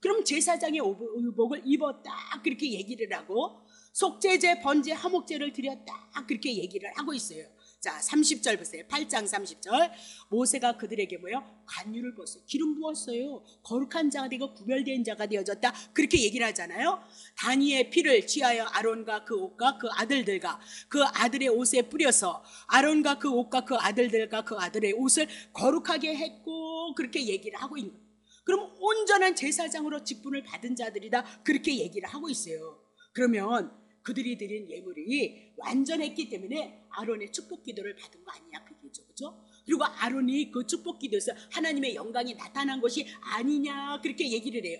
그럼 제사장의 의복을 입었다 그렇게 얘기를 하고 속죄제 번제 화목제를 드렸다 그렇게 얘기를 하고 있어요. 자, 30절 보세요. 8장 30절. 모세가 그들에게 관유를 벗어요. 기름 부었어요. 거룩한 자가 되고 구별된 자가 되어졌다 그렇게 얘기를 하잖아요. 단위의 피를 취하여 아론과 그 옷과 그 아들들과 그 아들의 옷에 뿌려서 아론과 그 옷과 그 아들들과 그 아들의 옷을 거룩하게 했고 그렇게 얘기를 하고 있는 거예요. 그럼 온전한 제사장으로 직분을 받은 자들이다 그렇게 얘기를 하고 있어요. 그러면 그들이 드린 예물이 완전했기 때문에 아론의 축복 기도를 받은 거 아니냐 그게죠. 그렇죠? 그리고 아론이 그 축복 기도에서 하나님의 영광이 나타난 것이 아니냐 그렇게 얘기를 해요.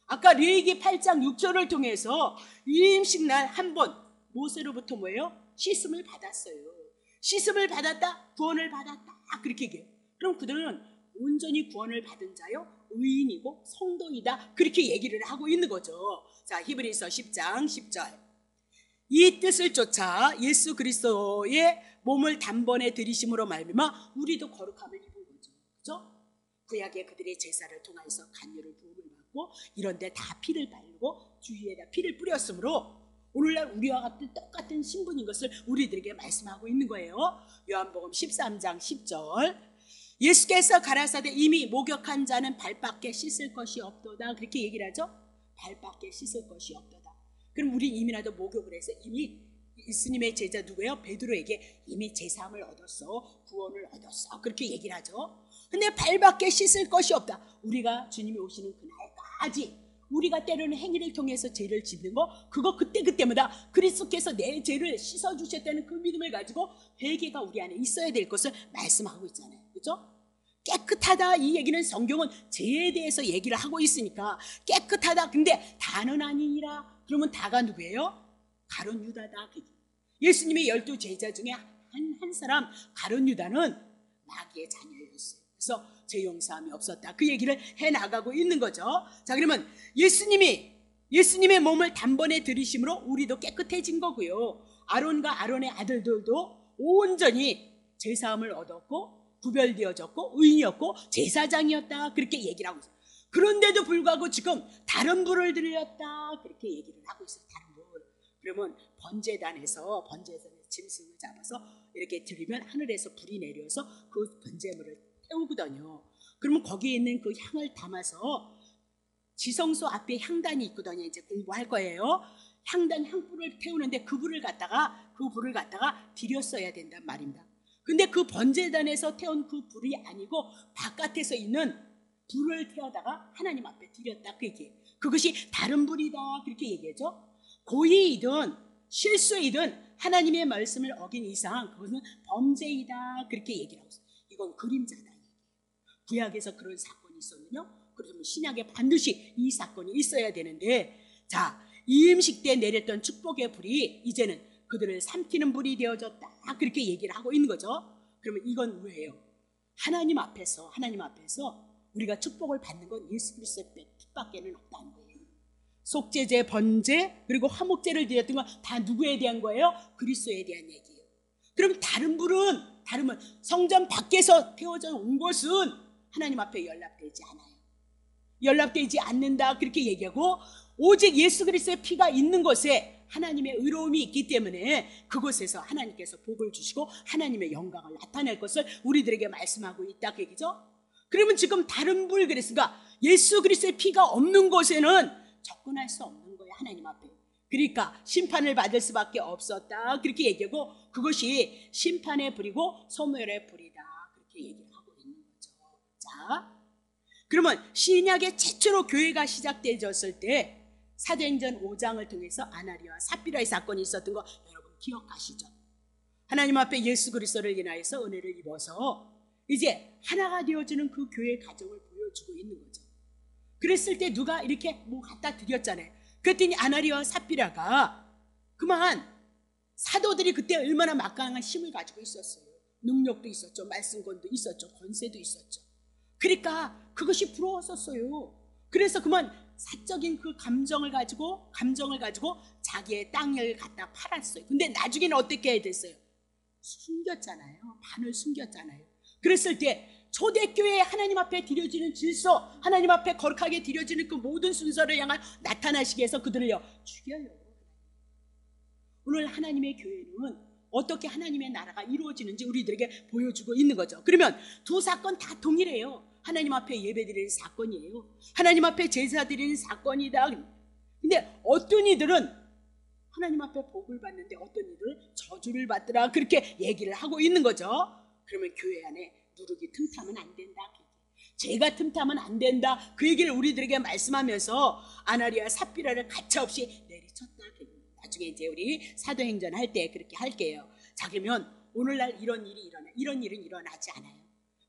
아까 레위기 8장 6절을 통해서 유임식날 한 번 모세로부터 뭐예요? 씻음을 받았어요. 씻음을 받았다, 구원을 받았다, 그렇게 얘기해요. 그럼 그들은 온전히 구원을 받은 자요, 의인이고 성도이다, 그렇게 얘기를 하고 있는 거죠. 자, 히브리서 10장 10절. 이 뜻을 쫓아 예수 그리스도의 몸을 단번에 들이심으로 말미암아 우리도 거룩함을 입은 거죠. 그렇죠? 구약의 그들의 제사를 통해서 간유를 부음을 받고 이런데 다 피를 바르고 주위에다 피를 뿌렸으므로 오늘날 우리와 같은 똑같은 신분인 것을 우리들에게 말씀하고 있는 거예요. 요한복음 13장 10절. 예수께서 가라사대 이미 목욕한 자는 발밖에 씻을 것이 없도다, 그렇게 얘기를 하죠. 발밖에 씻을 것이 없도다. 그럼 우리 이미라도 목욕을 해서 이미 예수님의 제자 누구예요? 베드로에게 이미 제사함을 얻었어, 구원을 얻었어, 그렇게 얘기를 하죠. 근데 발밖에 씻을 것이 없다. 우리가 주님이 오시는 그날까지 우리가 때로는 행위를 통해서 죄를 짓는 거, 그거 그때마다 그리스도께서 내 죄를 씻어주셨다는 그 믿음을 가지고 회개가 우리 안에 있어야 될 것을 말씀하고 있잖아요. 그렇죠? 깨끗하다, 이 얘기는 성경은 죄에 대해서 얘기를 하고 있으니까 깨끗하다. 근데 다는 아니니라. 그러면 다가 누구예요? 가룟 유다다. 예수님의 12 제자 중에 한 사람 가룟 유다는 마귀의 자녀였어요. 그래서 죄 용서함이 없었다, 그 얘기를 해나가고 있는 거죠. 자, 그러면 예수님의 몸을 단번에 들이심으로 우리도 깨끗해진 거고요. 아론과 아론의 아들들도 온전히 제사함을 얻었고 구별되어졌고 의인이었고 제사장이었다, 그렇게 얘기를 하고 있어요. 그런데도 불구하고 지금 다른 불을 드렸다, 그렇게 얘기를 하고 있어요. 다른 불. 그러면 번제단에서 짐승을 잡아서 이렇게 드리면 하늘에서 불이 내려서 그 번제물을 태우거든요. 그러면 거기에 있는 그 향을 담아서 지성소 앞에 향단이 있거든요. 이제 공부할 거예요. 향불을 태우는데 그 불을 갖다가 드렸어야 된단 말입니다. 근데 그 번제단에서 태운 그 불이 아니고 바깥에서 있는 불을 태워다가 하나님 앞에 드렸다, 그 얘기예요. 그것이 다른 불이다, 그렇게 얘기하죠. 고의이든 실수이든 하나님의 말씀을 어긴 이상 그것은 범죄이다, 그렇게 얘기를 하고 있어요. 이건 그림자다. 구약에서 그런 사건이 있었는요. 그러면 신약에 반드시 이 사건이 있어야 되는데, 자, 이임식 때 내렸던 축복의 불이 이제는 그들을 삼키는 불이 되어졌다, 그렇게 얘기를 하고 있는 거죠. 그러면 이건 뭐예요? 하나님 앞에서 우리가 축복을 받는 건 예수 그리스도의 뜻밖에는 없다는 거예요. 속죄제, 번제, 그리고 화목제를 드렸던 건 다 누구에 대한 거예요? 그리스도에 대한 얘기예요. 그럼 다른 성전 밖에서 태워져 온 것은 하나님 앞에 연락되지 않아요. 연락되지 않는다, 그렇게 얘기하고, 오직 예수 그리스도의 피가 있는 곳에 하나님의 의로움이 있기 때문에 그곳에서 하나님께서 복을 주시고 하나님의 영광을 나타낼 것을 우리들에게 말씀하고 있다, 그 얘기죠. 그러면 지금 다른 불, 그랬으니까 예수 그리스도의 피가 없는 곳에는 접근할 수 없는 거예요, 하나님 앞에. 그러니까 심판을 받을 수밖에 없었다, 그렇게 얘기하고, 그것이 심판의 불이고 소멸의 불이다, 그렇게 얘기를 하고 있는 거죠. 자, 그러면 신약의 최초로 교회가 시작되었을 때 사도행전 5장을 통해서 아나리와 삽비라의 사건이 있었던 거 여러분 기억하시죠? 하나님 앞에 예수 그리스도를 인하여서 은혜를 입어서 이제 하나가 되어주는 그 교회 가정을 보여주고 있는 거죠. 그랬을 때 누가 이렇게 뭐 갖다 드렸잖아요. 그랬더니 아나리와 삽비라가 그만 사도들이 그때 얼마나 막강한 힘을 가지고 있었어요. 능력도 있었죠, 말씀권도 있었죠, 권세도 있었죠. 그러니까 그것이 부러웠었어요. 그래서 그만 사적인 그 감정을 가지고 자기의 땅을 갖다 팔았어요. 근데 나중에는 어떻게 해야 됐어요? 숨겼잖아요. 반을 숨겼잖아요. 그랬을 때 초대교회에 하나님 앞에 드려지는 질서, 하나님 앞에 거룩하게 드려지는 그 모든 순서를 향한 나타나시기 위해서 그들을요 죽여요. 오늘 하나님의 교회는 어떻게 하나님의 나라가 이루어지는지 우리들에게 보여주고 있는 거죠. 그러면 두 사건 다 동일해요. 하나님 앞에 예배드리는 사건이에요. 하나님 앞에 제사드리는 사건이다. 근데 어떤 이들은 하나님 앞에 복을 받는데 어떤 이들은 저주를 받더라, 그렇게 얘기를 하고 있는 거죠. 그러면 교회 안에 누룩이 틈타면 안 된다, 죄가 틈타면 안 된다, 그 얘기를 우리들에게 말씀하면서 아나리와 삽비라를 가차없이 내리쳤다. 나중에 이제 우리 사도행전 할 때 그렇게 할게요. 자, 그러면 오늘날 이런 일은 일어나지 않아요.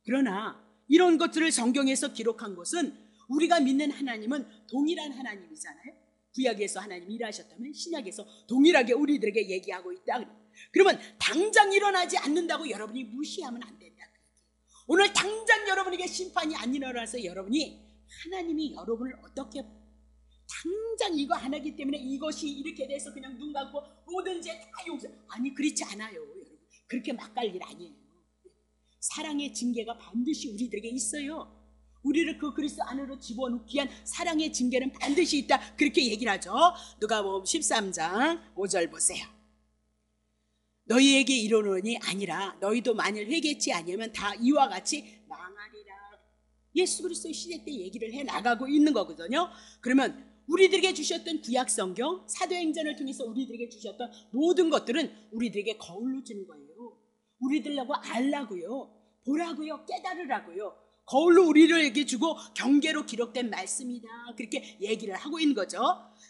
그러나 이런 것들을 성경에서 기록한 것은 우리가 믿는 하나님은 동일한 하나님이잖아요. 구약에서 하나님이 일하셨다면 신약에서 동일하게 우리들에게 얘기하고 있다. 그러면 당장 일어나지 않는다고 여러분이 무시하면 안 된다. 오늘 당장 여러분에게 심판이 안 일어나서 여러분이 하나님이 여러분을 어떻게 당장 이거 안 하기 때문에 이것이 이렇게 돼서 그냥 눈 감고 모든 죄 다 용서. 아니, 그렇지 않아요. 여러분, 그렇게 막 갈 일 아니에요. 사랑의 징계가 반드시 우리들에게 있어요. 우리를 그 그리스도 안으로 집어넣기 위한 사랑의 징계는 반드시 있다. 그렇게 얘기를 하죠. 누가복음 13장 5절 보세요. 너희에게 이르노니 아니라 너희도 만일 회개치 아니하면 다 이와 같이 망하리라. 예수 그리스도의 시대 때 얘기를 해 나가고 있는 거거든요. 그러면 우리들에게 주셨던 구약 성경, 사도행전을 통해서 우리들에게 주셨던 모든 것들은 우리들에게 거울로 주는 거예요. 우리들하고 알라고요, 보라고요, 깨달으라고요. 거울로 우리들에게 주고 경계로 기록된 말씀이다. 그렇게 얘기를 하고 있는 거죠.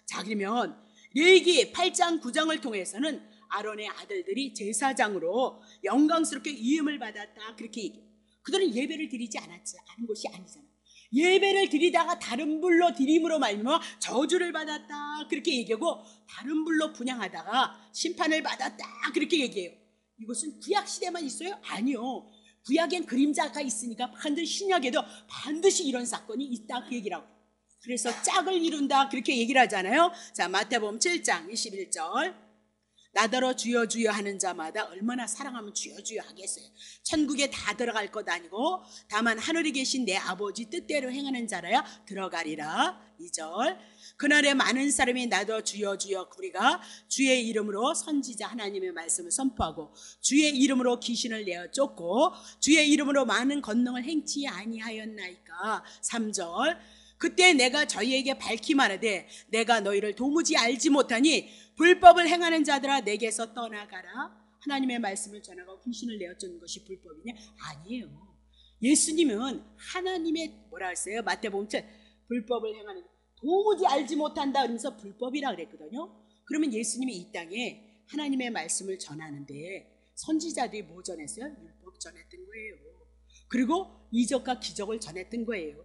자, 그러면 레위기 8장 9장을 통해서는 아론의 아들들이 제사장으로 영광스럽게 위임을 받았다. 그렇게 얘기해요. 그들은 예배를 드리지 않은 것이 아니잖아요. 예배를 드리다가 다른 불로 드림으로 말미암아 저주를 받았다. 그렇게 얘기하고 다른 불로 분향하다가 심판을 받았다. 그렇게 얘기해요. 이것은 구약 시대만 있어요? 아니요. 구약엔 그림자가 있으니까 반드시 신약에도 반드시 이런 사건이 있다. 그 얘기라고. 그래서 짝을 이룬다. 그렇게 얘기를 하잖아요. 자, 마태복음 7장 21절. 나더러 주여 주여 하는 자마다 얼마나 사랑하면 주여 주여 하겠어요. 천국에 다 들어갈 것 아니고 다만 하늘에 계신 내 아버지 뜻대로 행하는 자라야 들어가리라. 2절. 그날에 많은 사람이 나더 주여 주여 우리가 주의 이름으로 선지자 하나님의 말씀을 선포하고 주의 이름으로 귀신을 내어 쫓고 주의 이름으로 많은 권능을 행치 아니하였나이까. 3절. 그때 내가 저희에게 밝히 말하되 내가 너희를 도무지 알지 못하니 불법을 행하는 자들아 내게서 떠나가라. 하나님의 말씀을 전하고 귀신을 내어 쫓는 것이 불법이냐? 아니에요. 예수님은 하나님의 뭐라 했어요? 마태복음 7 불법을 행하는 도무지 알지 못한다 그러면서 불법이라 그랬거든요. 그러면 예수님이 이 땅에 하나님의 말씀을 전하는데 선지자들이 뭐 전했어요? 율법 전했던 거예요. 그리고 이적과 기적을 전했던 거예요.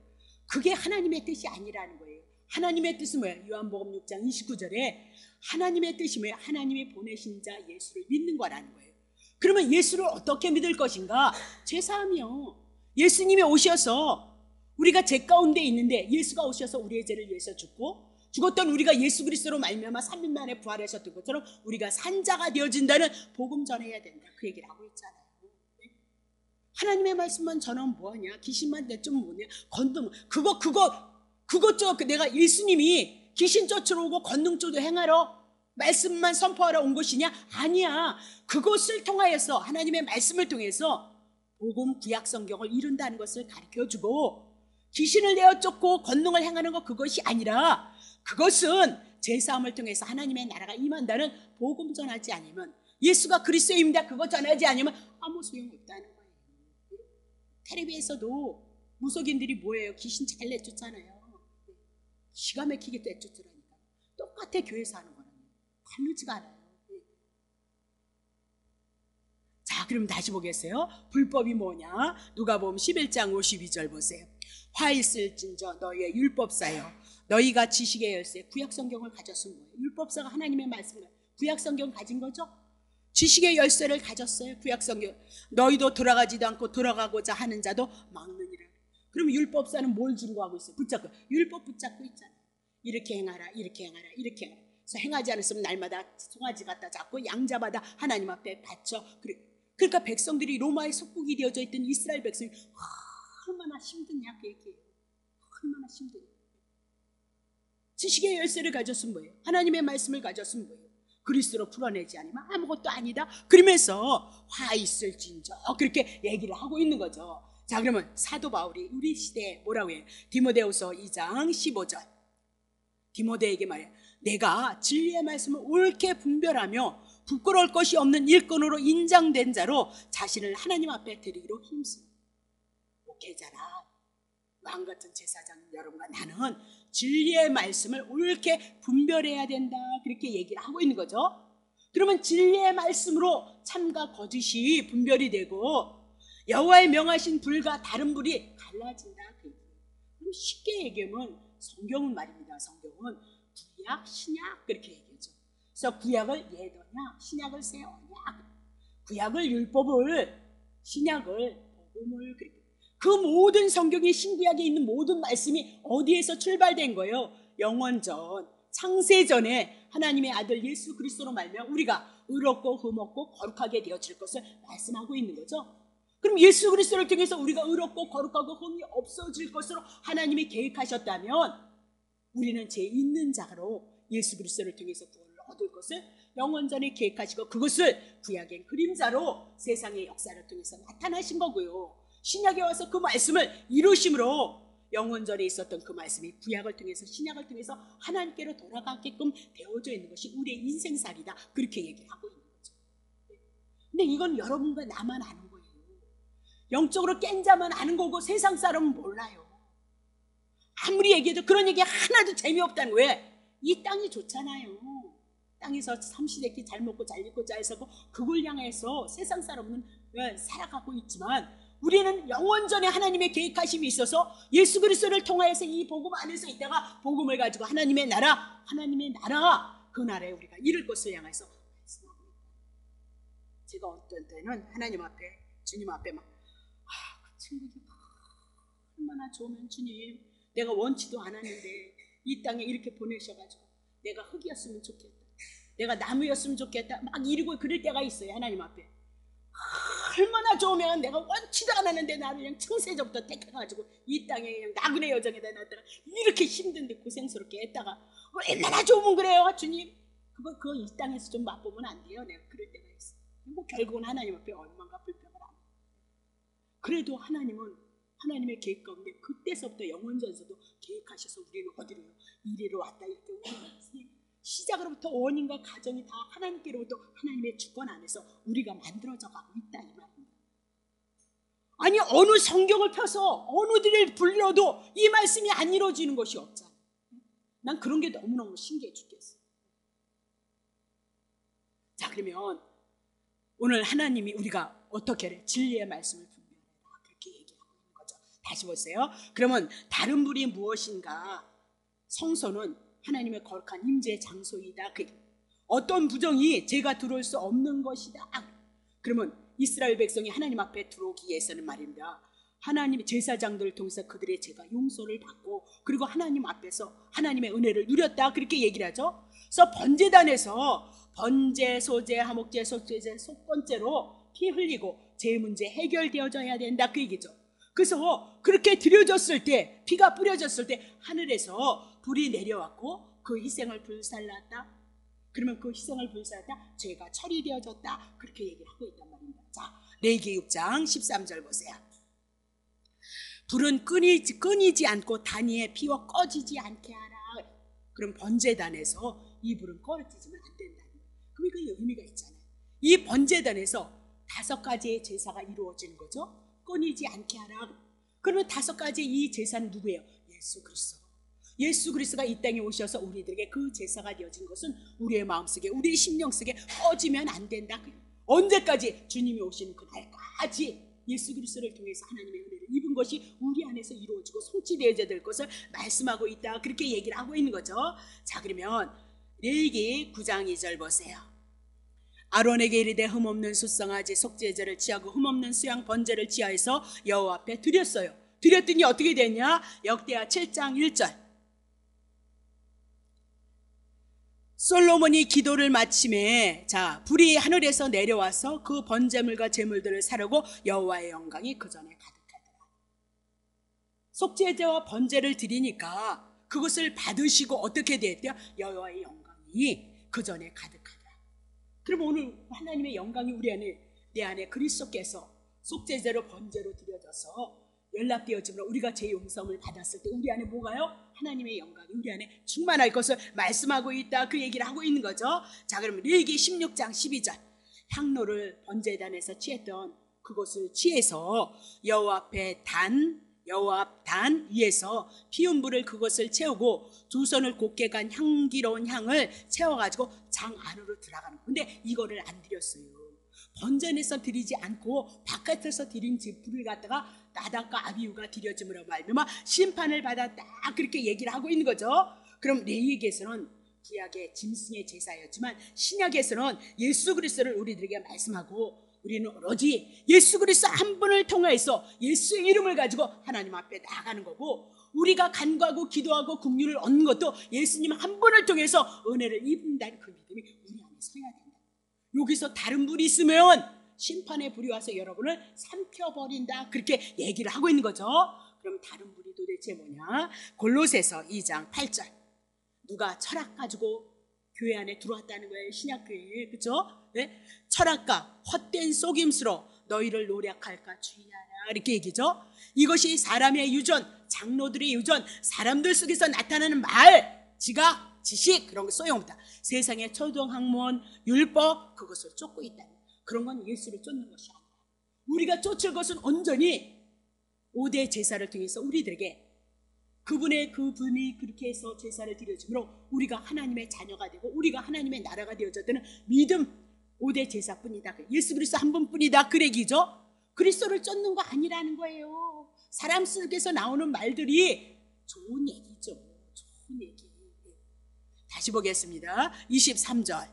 그게 하나님의 뜻이 아니라는 거예요. 하나님의 뜻은 뭐예요? 요한복음 6장 29절에 하나님의 뜻이 뭐예요? 하나님이 보내신 자 예수를 믿는 거라는 거예요. 그러면 예수를 어떻게 믿을 것인가? 제사함이요. 예수님이 오셔서 우리가 죄 가운데 있는데 예수가 오셔서 우리의 죄를 위해서 죽었던 우리가 예수 그리스도로 말미암아 3일 만에 부활하셨던 것처럼 우리가 산자가 되어진다는 복음 전해야 된다. 그 얘기를 하고 있잖아요. 하나님의 말씀만 전하면 뭐하냐? 귀신만 내쫓으면 뭐냐? 건능 그것 내가 예수님이 귀신 쫓으러 오고 권능 쫓도 행하러 말씀만 선포하러 온 것이냐? 아니야. 그것을 통하여서 하나님의 말씀을 통해서 복음 구약 성경을 이룬다는 것을 가르쳐주고 귀신을 내어 쫓고 권능을 행하는 것 그것이 아니라 그것은 제사함을 통해서 하나님의 나라가 임한다는 복음 전하지 않으면 예수가 그리스도입니다. 그거 전하지 않으면 아무 소용없다는 거예요. 텔레비에서도 무속인들이 뭐예요? 귀신 잘 내쫓잖아요. 기가 막히게 내쫓으라니까. 똑같아. 교회에서 하는 거는 다르지가 않아요. 자, 그럼 다시 보겠어요. 불법이 뭐냐? 누가복음 11장 52절 보세요. 화 있을진저 너희의 율법사여 너희가 지식의 열쇠. 구약 성경을 가졌은 거예요. 율법사가 하나님의 말씀을 구약 성경 가진 거죠. 지식의 열쇠를 가졌어요. 구약 성경. 너희도 돌아가지도 않고 돌아가고자 하는 자도 막느니라. 그럼 율법사는 뭘 지르고 하고 있어요? 붙잡고. 율법 붙잡고 있잖아요. 이렇게 행하라, 이렇게 행하라, 이렇게 행하라. 그래서 행하지 않았으면 날마다 송아지 갖다 잡고 양 잡아다 하나님 앞에 바쳐. 그러니까 백성들이 로마의 속국이 되어져 있던 이스라엘 백성이 얼마나 힘드냐 그 얘기예요. 얼마나 힘드냐. 지식의 열쇠를 가졌으면 뭐예요? 하나님의 말씀을 가졌으면 뭐예요? 그리스도로 풀어내지 않으면 아무것도 아니다. 그러면서 화 있을진저 그렇게 얘기를 하고 있는 거죠. 자, 그러면 사도 바울이 우리 시대에 뭐라고 해요? 디모데후서 2장 15절. 디모데에게 말해요. 내가 진리의 말씀을 옳게 분별하며 부끄러울 것이 없는 일꾼으로 인정된 자로 자신을 하나님 앞에 드리기로 힘쓰는 목회자라 왕같은 제사장 여러분과 나는 진리의 말씀을 옳게 분별해야 된다. 그렇게 얘기를 하고 있는 거죠. 그러면 진리의 말씀으로 참과 거짓이 분별이 되고 여호와의 명하신 불과 다른 불이 갈라진다. 그럼 쉽게 얘기하면 성경은 말입니다. 성경은 구약, 신약 그렇게 얘기하죠. 그래서 구약을 예더냐, 신약을 세어냐, 구약을 율법을, 신약을 복음을, 그 모든 성경의 신구약에 있는 모든 말씀이 어디에서 출발된 거예요? 영원전, 창세전에 하나님의 아들 예수 그리스도로 말미암아 우리가 의롭고 흠없고 거룩하게 되어질 것을 말씀하고 있는 거죠. 그럼 예수 그리스도를 통해서 우리가 의롭고 거룩하고 흠이 없어질 것으로 하나님이 계획하셨다면 우리는 죄 있는 자로 예수 그리스도를 통해서 구원을 얻을 것을 영원전에 계획하시고 그것을 구약의 그림자로 세상의 역사를 통해서 나타나신 거고요. 신약에 와서 그 말씀을 이루심으로 영원전에 있었던 그 말씀이 구약을 통해서 신약을 통해서 하나님께로 돌아가게끔 되어져 있는 것이 우리의 인생살이다. 그렇게 얘기하고 있는 거죠. 근데 이건 여러분과 나만 아는 거예요. 영적으로 깬 자만 아는 거고 세상 사람은 몰라요. 아무리 얘기해도 그런 얘기 하나도 재미없다는 거예요. 이 땅이 좋잖아요. 땅에서 삼시세끼 잘 먹고 잘 입고 잘 살고 그걸 향해서 세상 사람은 살아가고 있지만 우리는 영원전에 하나님의 계획하심이 있어서 예수 그리스도를 통하여서 이 복음 안에서 있다가 복음을 가지고 하나님의 나라 그 나라에 우리가 이룰 것을 향해서 말씀하고 있다. 제가 어떤 때는 하나님 앞에 주님 앞에 막 그 친구들 얼마나 좋으면 주님 내가 원치도 않았는데 이 땅에 이렇게 보내셔가지고 내가 흙이었으면 좋겠다, 내가 나무였으면 좋겠다 막 이러고 그럴 때가 있어요. 하나님 앞에 얼마나 좋으면 내가 원치도 않았는데 나를 그냥 창세전부터 택해가지고 이 땅에 그냥 나그네 여정에다 놨다가 이렇게 힘든데 고생스럽게 했다가 얼마나 좋으면 그래요 주님. 그거 이 땅에서 좀 맛보면 안 돼요. 내가 그럴 때가 있어. 뭐 결국은 하나님 앞에 원망과 불평을 안 해요. 그래도 하나님은 하나님의 계획 가운데 그때서부터 영원전에서도 계획하셔서 우리는 어디로요? 이리로 왔다 이렇게 오는 시작으로부터 원인과 가정이 다 하나님께로부터 하나님의 주권 안에서 우리가 만들어져 가고 있다 이 말입니다. 아니 어느 성경을 펴서 어느 들을 불러도 이 말씀이 안 이루어지는 것이 없잖아요. 난 그런 게 너무너무 신기해 죽겠어요. 자 그러면 오늘 하나님이 우리가 어떻게 해? 진리의 말씀을 분별해라 그렇게 얘기하고 있는 거죠. 다시 보세요. 그러면 다른 불이 무엇인가? 성소는 하나님의 거룩한 임재의 장소이다. 어떤 부정이 죄가 들어올 수 없는 것이다. 그러면 이스라엘 백성이 하나님 앞에 들어오기 위해서는 말입니다. 하나님의 제사장들을 통해서 그들의 죄가 용서를 받고 그리고 하나님 앞에서 하나님의 은혜를 누렸다. 그렇게 얘기를 하죠. 그래서 번제단에서 번제, 소제, 화목제, 속죄제, 속번제로 피 흘리고 죄 문제 해결되어져야 된다. 그 얘기죠. 그래서 그렇게 드려졌을 때 피가 뿌려졌을 때 하늘에서 불이 내려왔고 그 희생을 불살랐다. 그러면 그 희생을 불살랐다. 죄가 처리되어졌다. 그렇게 얘기를 하고 있단 말입니다. 자, 레위기 6장 13절 보세요. 불은 끊이지 않고 단위에 피워 꺼지지 않게 하라. 그럼 번제단에서 이 불은 꺼지면 안 된다. 그럼 이거 의미가 있잖아요. 이 번제단에서 5가지의 제사가 이루어지는 거죠. 끊이지 않게 하라. 그러면 5가지 이 제사는 누구예요? 예수 그리스도. 예수 그리스도가 이 땅에 오셔서 우리들에게 그 제사가 되어진 것은 우리의 마음속에 우리의 심령 속에 꺼지면 안 된다. 언제까지? 주님이 오시는 그날까지 예수 그리스도를 통해서 하나님의 은혜를 입은 것이 우리 안에서 이루어지고 성취되어야 될 것을 말씀하고 있다. 그렇게 얘기를 하고 있는 거죠. 자 그러면 레위기 9장 2절 보세요. 아론에게 이르되 흠없는 수송아지 속죄제를 취하고 흠없는 수양 번제를 취하여서 여호와 앞에 드렸어요. 드렸더니 어떻게 됐냐? 역대하 7장 1절. 솔로몬이 기도를 마침에 자 불이 하늘에서 내려와서 그 번제물과 제물들을 사르고 여호와의 영광이 그 전에 가득하더라. 속죄제와 번제를 드리니까 그것을 받으시고 어떻게 됐대요? 여호와의 영광이 그 전에 가득하더라. 그럼 오늘 하나님의 영광이 우리 안에 내 안에 그리스도께서 속죄제로 번제로 드려져서 연락되어지므로 우리가 제 용서를 받았을 때 우리 안에 뭐가요? 하나님의 영광이 우리 안에 충만할 것을 말씀하고 있다. 그 얘기를 하고 있는 거죠. 자 그러면 레위기 16장 12절 향로를 번제단에서 취했던 그것을 취해서 여호와 앞에 여호와 앞 단 위에서 피운 불을 그것을 채우고 2손을 곱게 간 향기로운 향을 채워가지고 장 안으로 들어가는. 근데 이거를 안 드렸어요. 번전에서 드리지 않고 바깥에서 드린 불을 갖다가 나답과 아비후가 드려짐으로 말미암아 심판을 받았다, 그렇게 얘기를 하고 있는 거죠. 그럼 레위기에서는 구약의 짐승의 제사였지만 신약에서는 예수 그리스도를 우리들에게 말씀하고, 우리는 오로지 예수 그리스도 한 분을 통해서 예수의 이름을 가지고 하나님 앞에 나아가는 거고, 우리가 간구하고 기도하고 긍휼을 얻는 것도 예수님 한 분을 통해서 은혜를 입는다는 그 믿음이 우리 안에 서야 된다. 여기서 다른 분이 있으면 심판의 불이 와서 여러분을 삼켜버린다, 그렇게 얘기를 하고 있는 거죠. 그럼 다른 분이 도대체 뭐냐? 골로새서 2장 8절. 누가 철학 가지고 교회 안에 들어왔다는 거예요. 신약교회에. 그렇죠? 네? 철학과 헛된 속임수로 너희를 노력할까 주의하라, 이렇게 얘기죠. 이것이 사람의 유전, 장로들의 유전, 사람들 속에서 나타나는 말, 지각, 지식, 그런 거 소용없다. 세상의 초등학문, 율법, 그것을 쫓고 있다. 그런 건 예수를 쫓는 것이 아니라 우리가 쫓을 것은 온전히 5대 제사를 통해서 우리들에게 그분이 그렇게 해서 제사를 드려줌으로 우리가 하나님의 자녀가 되고 우리가 하나님의 나라가 되어졌다는 믿음, 5대 제사뿐이다. 예수 그리스도 한 분뿐이다, 그 얘기죠. 그리스도를 쫓는 거 아니라는 거예요. 사람 속에서 나오는 말들이 좋은 얘기죠. 좋은 얘기. 다시 보겠습니다. 23절.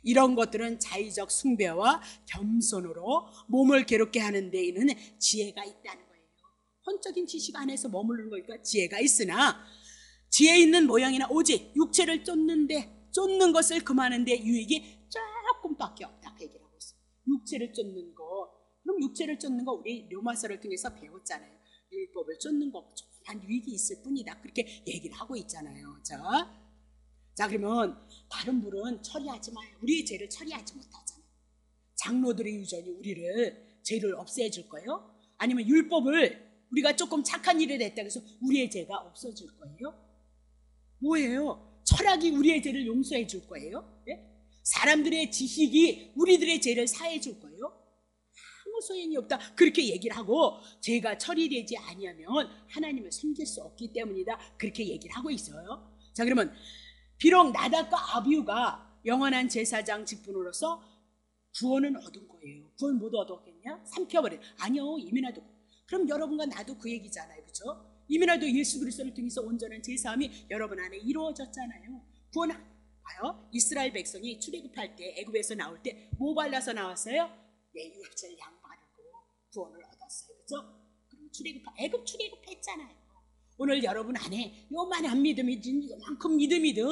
이런 것들은 자의적 숭배와 겸손으로 몸을 괴롭게 하는 데에는 지혜가 있다는 거예요. 혼적인 지식 안에서 머무르는 거니까 지혜가 있으나, 지혜 있는 모양이나 오직 육체를 쫓는 것을 금하는 데 유익이 조금밖에 없다, 그 얘기를 하고 있어요. 육체를 쫓는 거. 그럼 육체를 쫓는 거 우리 로마서를 통해서 배웠잖아요. 율법을 쫓는 거 조그만 유익이 있을 뿐이다, 그렇게 얘기를 하고 있잖아요. 자, 그러면 다른 분은 처리하지 마요. 우리의 죄를 처리하지 못하잖아요. 장로들의 유전이 우리를 죄를 없애줄 거예요? 아니면 율법을 우리가 조금 착한 일을 했다고 해서 우리의 죄가 없어질 거예요? 뭐예요? 철학이 우리의 죄를 용서해 줄 거예요? 네? 사람들의 지식이 우리들의 죄를 사해 줄 거예요? 아무 소용이 없다, 그렇게 얘기를 하고, 죄가 처리되지 아니하면 하나님을 섬길 수 없기 때문이다, 그렇게 얘기를 하고 있어요. 자, 그러면 비록 나답과 아비후가 영원한 제사장 직분으로서 구원은 얻은 거예요. 구원 못 얻었겠냐? 삼켜버린. 아니요, 이미 나도. 그럼 여러분과 나도 그 얘기잖아요. 그렇죠? 이미 나도 예수 그리스도를 통해서 온전한 제사함이 여러분 안에 이루어졌잖아요. 구원 봐요. 이스라엘 백성이 출애굽할 때, 애굽에서 나올 때 뭐 발라서 나왔어요? 예유엽절 양 바르고 구원을 얻었어요. 그렇죠? 그럼 애굽 출애굽했잖아요. 오늘 여러분 안에 요만한 믿음이든 요만큼 믿음이든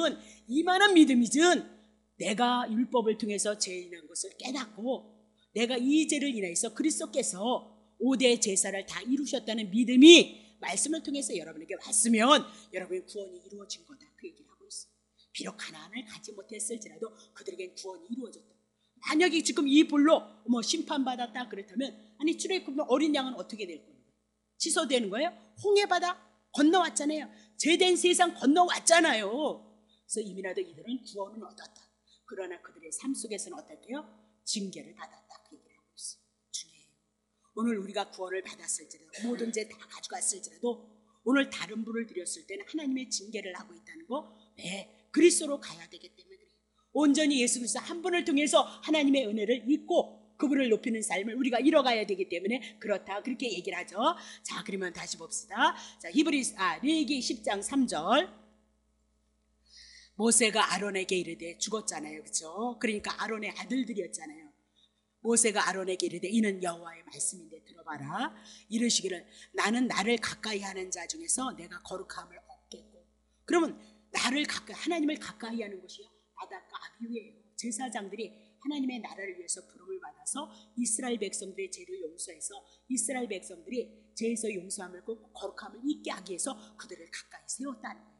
이만한 믿음이든 내가 율법을 통해서 죄 인한 것을 깨닫고 내가 이 죄를 인해서 그리스도께서 5대 제사를 다 이루셨다는 믿음이 말씀을 통해서 여러분에게 왔으면 여러분의 구원이 이루어진 거다, 그 얘기를 하고 있어요. 비록 가나안을 가지 못했을지라도 그들에겐 구원이 이루어졌다. 만약에 지금 이 불로 심판받았다 그렇다면, 아니 출애굽한 어린 양은 어떻게 될 거예요? 취소되는 거예요? 홍해바다 건너왔잖아요. 죄된 세상 건너왔잖아요. 그래서 이미라도 이들은 구원을 얻었다. 그러나 그들의 삶 속에서는 어떨게요? 징계를 받았다, 그 얘기를 하고 있어요. 중요해요. 오늘 우리가 구원을 받았을지라도, 모든 죄 다 가져갔을지라도 오늘 다른 불을 드렸을 때는 하나님의 징계를 하고 있다는 거, 네, 그리스도로 가야 되기 때문에 그래요. 온전히 예수 그리스도 한 분을 통해서 하나님의 은혜를 잊고 그분을 높이는 삶을 우리가 이뤄가야 되기 때문에 그렇다, 그렇게 얘기를 하죠. 자, 그러면 다시 봅시다. 자, 레위기 10장 3절. 모세가 아론에게 이르되, 죽었잖아요, 그렇죠? 그러니까 아론의 아들들이었잖아요. 모세가 아론에게 이르되, 이는 여호와의 말씀인데 들어봐라. 이르시기를, 나는 나를 가까이 하는 자 중에서 내가 거룩함을 얻겠고. 그러면 하나님을 가까이 하는 것이요, 나답과 아비후예요. 제사장들이 하나님의 나라를 위해서 부름을 받아서 이스라엘 백성들의 죄를 용서해서 이스라엘 백성들이 죄에서 용서함을 꼭 거룩함을 잊게 하기 위해서 그들을 가까이 세웠다는 거예요.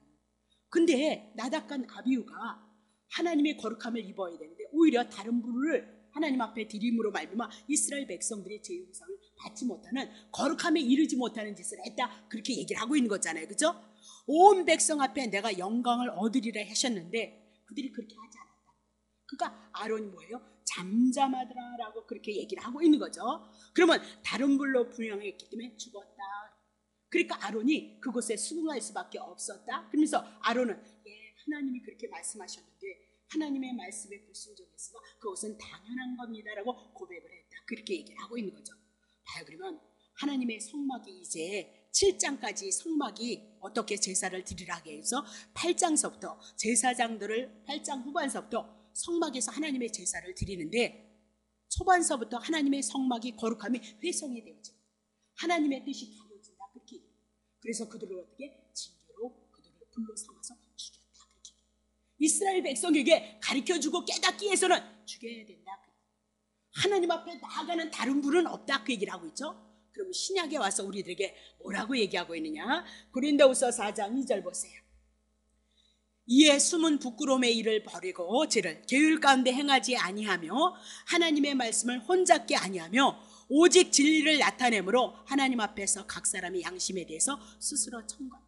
근데 나답과 아비후가 하나님의 거룩함을 입어야 되는데 오히려 다른 분을 하나님 앞에 드림으로 말미암아 이스라엘 백성들의 죄 용서를 받지 못하는, 거룩함에 이르지 못하는 짓을 했다, 그렇게 얘기를 하고 있는 거잖아요. 그렇죠? 온 백성 앞에 내가 영광을 얻으리라 하셨는데 그들이 그렇게 하지 않았다. 그러니까 아론이 뭐예요? 잠잠하더라라고 그렇게 얘기를 하고 있는 거죠. 그러면 다른 불로 분양했기 때문에 죽었다. 그러니까 아론이 그곳에 수긍할 수밖에 없었다. 그러면서 아론은 하나님이 그렇게 말씀하셨는데 하나님의 말씀에 불순종했으나 그것은 당연한 겁니다라고 고백을 했다. 그렇게 얘기를 하고 있는 거죠. 봐요. 그러면 하나님의 성막이 이제 7장까지 성막이 어떻게 제사를 드리라 하게 해서 8장서부터 제사장들을 8장 후반서부터 성막에서 하나님의 제사를 드리는데 초반서부터 하나님의 성막이 거룩함이 회성이 되어져. 하나님의 뜻이 가려진다. 그렇게 얘기해요. 그래서 그들을 어떻게 징계로 그들을 불로 삼아서 죽였다. 그렇게 얘기해요. 이스라엘 백성에게 가르쳐주고 깨닫기 위해서는 죽여야 된다. 하나님 앞에 나아가는 다른 불은 없다. 그 얘기를 하고 있죠. 그럼 신약에 와서 우리들에게 뭐라고 얘기하고 있느냐? 고린도후서 4장 2절 보세요. 이에 숨은 부끄러움의 일을 버리고 저를 계율 가운데 행하지 아니하며 하나님의 말씀을 혼잡게 아니하며 오직 진리를 나타내므로 하나님 앞에서 각 사람의 양심에 대해서 스스로 청구한다.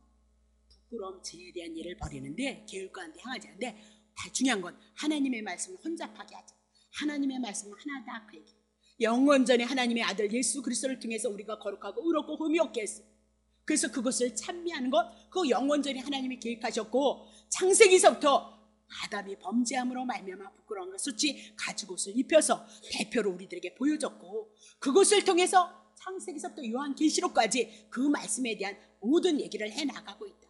부끄러움, 죄에 대한 일을 버리는데 계율 가운데 행하지 않는데 다 중요한 건 하나님의 말씀을 혼잡하게 하자. 하나님의 말씀은 하나다. 그 얘기. 영원전에 하나님의 아들 예수 그리스도를 통해서 우리가 거룩하고 의롭고 흠이 없게 했어요. 그래서 그것을 찬미하는 것, 그 영원전에 하나님이 계획하셨고 창세기서부터 아담이 범죄함으로 말미암아 부끄러운 것 수치 가죽옷을 입혀서 대표로 우리들에게 보여줬고 그것을 통해서 창세기서부터 요한계시록까지 그 말씀에 대한 모든 얘기를 해나가고 있다.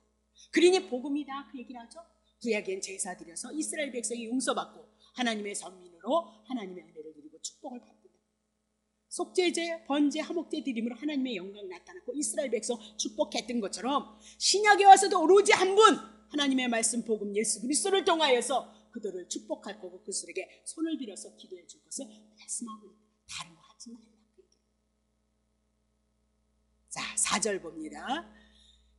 그러니 복음이다. 그 얘기를 하죠. 구약엔 제사 드려서 이스라엘 백성이 용서받고 하나님의 선민으로 하나님의 은혜를 누리고 축복을 받는다. 속죄제, 번제, 화목제 드림으로 하나님의 영광 나타났고 이스라엘 백성 축복했던 것처럼 신약에 와서도 오로지 한 분 하나님의 말씀 복음 예수 그리스도를 통하여서 그들을 축복할 거고 그들에게 손을 빌어서 기도해 줄 것을 말씀하고 있다. 다른 거 하지 말라. 자, 4절 봅니다.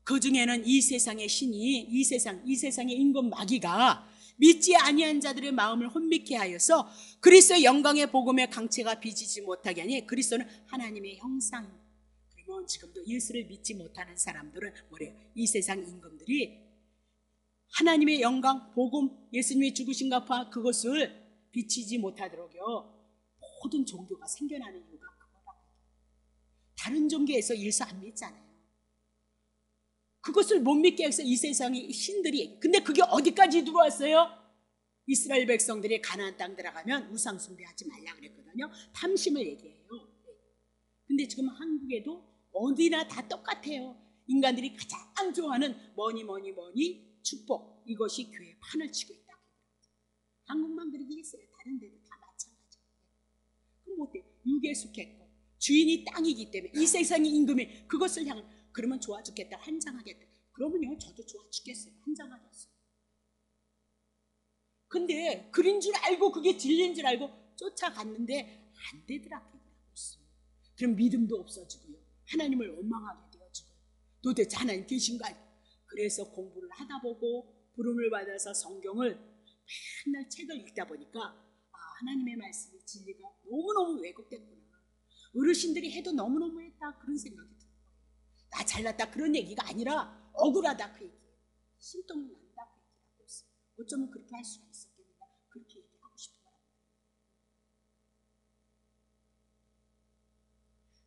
그 중에는 이 세상의 신이 이 세상의 임금 마귀가 믿지 아니한 자들의 마음을 혼미케 하여서 그리스도의 영광의 복음의 강체가 비치지 못하게 하니 그리스도는 하나님의 형상. 그러면 지금도 예수를 믿지 못하는 사람들은 뭐래요? 이 세상 임금들이 하나님의 영광, 복음, 예수님의 죽으신가 그것을 비치지 못하도록요 모든 종교가 생겨나는 이유가 그거다. 다른 종교에서 예수 안 믿잖아요. 그것을 못 믿게 해서 이 세상의 신들이, 근데 그게 어디까지 들어왔어요? 이스라엘 백성들이 가나안 땅 들어가면 우상 숭배하지 말라 그랬거든요. 탐심을 얘기해요. 근데 지금 한국에도 어디나 다 똑같아요. 인간들이 가장 좋아하는 뭐니 축복, 이것이 교회에 판을 치고 있다. 한국만 그러겠어요. 다른 데도 다 마찬가지예요. 그럼 어때요? 육에 속했고 주인이 땅이기 때문에 이 세상의 임금이 그것을 향한, 그러면 좋아 죽겠다, 환장하겠다. 그러면요 저도 좋아 죽겠어요. 환장하겠어요. 근데 그린 줄 알고 그게 진리인 줄 알고 쫓아갔는데 안 되더라. 그럼 믿음도 없어지고요. 하나님을 원망하게 되어지고요. 도대체 하나님 계신가? 그래서 공부를 하다 보고 부름을 받아서 성경을 맨날 책을 읽다 보니까 하나님의 말씀이 진리가 너무너무 왜곡됐구나. 어르신들이 해도 너무너무 했다. 그런 생각이 들어요. 나 잘났다 그런 얘기가 아니라 억울하다 그 얘기예요. 신동이 난다 그 얘기를 하고 있어요. 어쩌면 그렇게 할 수가 있었겠는가 그렇게 얘기하고 싶어요.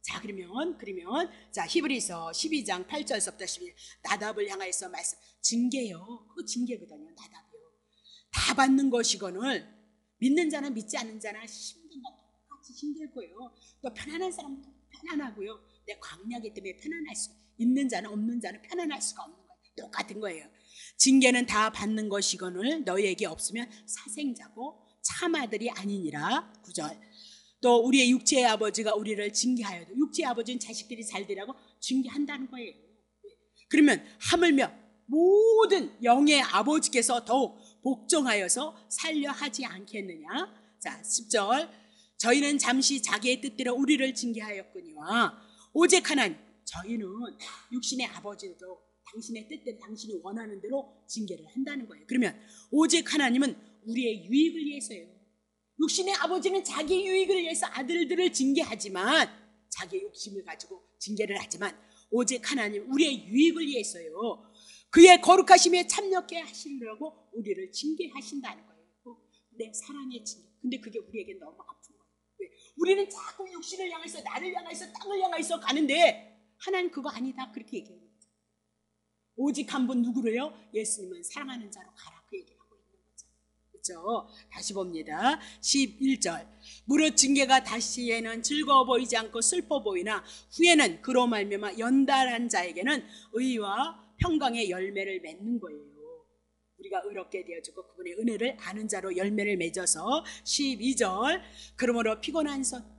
자, 그러면 자, 히브리서 12장 8절서부터 11절 나답을 향하여서 말씀, 징계요. 그거 징계거든요. 나답이요. 다 받는 것이거늘 믿는 자나 믿지 않는 자나 힘든 거 똑같이 힘들 거예요. 또 편안한 사람은 편안하고요. 내 광야기 때문에 편안할 수, 있는 자는 없는 자는 편안할 수가 없는 거예요. 똑같은 거예요. 징계는 다 받는 것이거늘 너희에게 없으면 사생자고 참아들이 아니니라. 9절. 또 우리의 육체의 아버지가 우리를 징계하여도 육체의 아버지는 자식들이 잘 되라고 징계한다는 거예요. 그러면 하물며 모든 영의 아버지께서 더욱 복종하여서 살려 하지 않겠느냐. 자, 10절. 저희는 잠시 자기의 뜻대로 우리를 징계하였거니와 오직 하나님, 저희는 육신의 아버지도 당신의 뜻대로 당신이 원하는 대로 징계를 한다는 거예요. 그러면 오직 하나님은 우리의 유익을 위해서요. 육신의 아버지는 자기 유익을 위해서 아들들을 징계하지만, 자기의 욕심을 가지고 징계를 하지만 오직 하나님 우리의 유익을 위해서요 그의 거룩하심에 참여케 하시려고 우리를 징계하신다는 거예요. 내 사랑의 징계. 근데 그게 우리에게 너무 아픈 거예요. 왜? 우리는 자꾸 육신을 향해서, 나를 향해서, 땅을 향해서 가는데 하나님 그거 아니다 그렇게 얘기해요. 오직 한 분 누구를요? 예수님은 사랑하는 자로 가라 그 얘기를 하고 있는 거죠. 있죠. 다시 봅니다. 11절. 무릇 징계가 다시에는 즐거워 보이지 않고 슬퍼 보이나 후에는 그로 말미암아 연달한 자에게는 의와 평강의 열매를 맺는 거예요. 우리가 의롭게 되어지고 그분의 은혜를 아는 자로 열매를 맺어서 12절. 그러므로 피곤한 손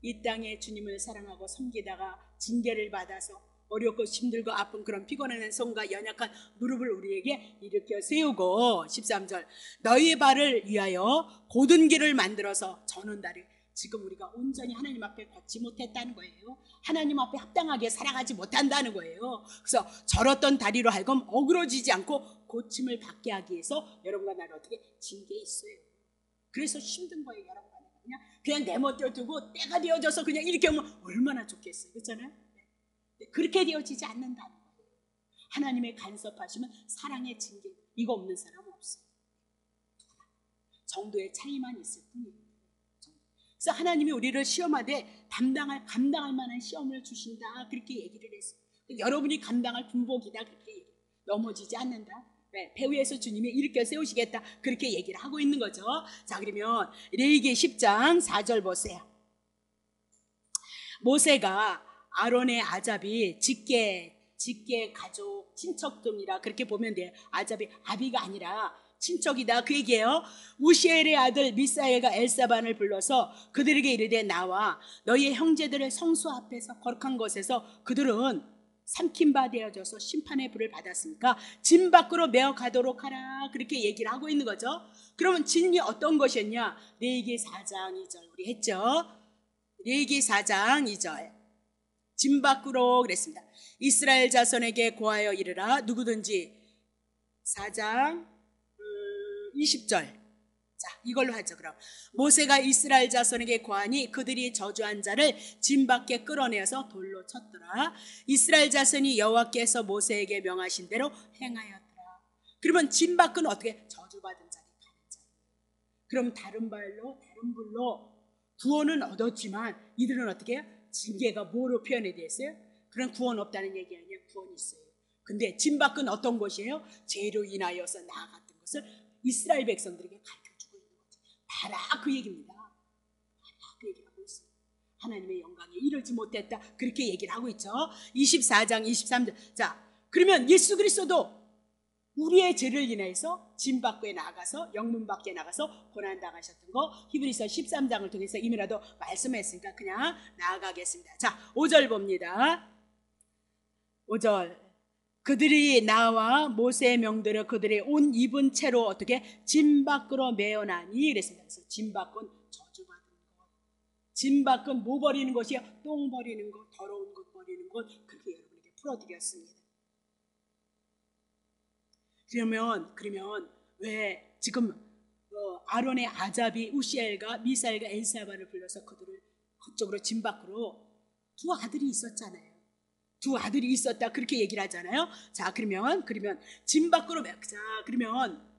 이 땅에 주님을 사랑하고 섬기다가 징계를 받아서 어렵고 힘들고 아픈 그런 피곤한 손과 연약한 무릎을 우리에게 일으켜 세우고 13절. 너희의 발을 위하여 곧은 길을 만들어서 저는 다리. 지금 우리가 온전히 하나님 앞에 걷지 못했다는 거예요. 하나님 앞에 합당하게 살아가지 못한다는 거예요. 그래서 절었던 다리로 하여금 어그러지지 않고 고침을 받게 하기 위해서 여러분과 나를 어떻게 징계했어요. 그래서 힘든 거예요. 여러분과 그냥 내멋대로 두고 때가 되어져서 그냥 이렇게 하면 얼마나 좋겠어요. 그렇잖아요. 그렇게 되어지지 않는다는 거예요. 하나님의 간섭하시면 사랑의 징계 이거 없는 사람 없어요. 정도의 차이만 있을 뿐이에요. 그래서 하나님이 우리를 시험하되 감당할 만한 시험을 주신다 그렇게 얘기를 했어요. 여러분이 감당할 군복이다 그렇게 얘기해요. 넘어지지 않는다. 네, 배후에서 주님이 일으켜 세우시겠다 그렇게 얘기를 하고 있는 거죠. 자, 그러면 레위기 10장 4절 보세요. 모세가 아론의 아잡이 직계 가족 친척들이라 그렇게 보면 돼요. 아잡이 아비가 아니라 친척이다 그 얘기예요. 우시엘의 아들 미사엘과 엘사반을 불러서 그들에게 이르되 나와 너희의 형제들의 성수 앞에서 거룩한 곳에서 그들은 삼킨 바 되어져서 심판의 불을 받았으니까 진 밖으로 메어 가도록 하라 그렇게 얘기를 하고 있는 거죠. 그러면 진이 어떤 것이었냐? 레위기 4장 2절 우리 했죠. 레위기 4장 2절 진 밖으로 그랬습니다. 이스라엘 자손에게 고하여 이르라. 누구든지 4장 20절. 자, 이걸로 하죠. 그럼 모세가 이스라엘 자손에게 고하니 그들이 저주한 자를 진 밖에 끌어내어서 돌로 쳤더라. 이스라엘 자손이 여호와께서 모세에게 명하신 대로 행하였더라. 그러면 진 밖은 어떻게? 저주받은 자리 가는 자리. 그럼 다른 불로 구원은 얻었지만 이들은 어떻게 해요? 징계가 뭐로 표현이 됐어요? 그런 구원 없다는 얘기 아니에요. 구원이 있어요. 근데 진 밖은 어떤 것이에요? 죄로 인하여서 나아갔던 것을 이스라엘 백성들에게 가르쳐주고 있는 거죠. 봐라 그 얘기입니다. 봐라 그 얘기를 하고 있어요. 하나님의 영광에 이르지 못했다 그렇게 얘기를 하고 있죠. 24장 23절. 자, 그러면 예수 그리스도도 우리의 죄를 인해서 진 밖에 나가서 영문 밖에 나가서 고난당하셨던 거 히브리서 13장을 통해서 이미라도 말씀했으니까 그냥 나아가겠습니다. 자, 5절 봅니다. 5절. 그들이 나와 모세의 명대로 그들의 옷 입은 채로 어떻게 진 밖으로 메어나니 그랬습니다. 그래서 진 밖은 저주받은 것, 진 밖은 뭐 버리는 것이요? 똥 버리는 것, 더러운 것 버리는 것 그렇게 여러분에게 풀어드렸습니다. 그러면 왜 지금 아론의 아잡이 우시엘과 미사엘과 엘사반을 불러서 그들을 그쪽으로 진 밖으로 두 아들이 있었잖아요. 두 아들이 있었다 그렇게 얘기를 하잖아요. 자, 그러면 진 밖으로 자, 그러면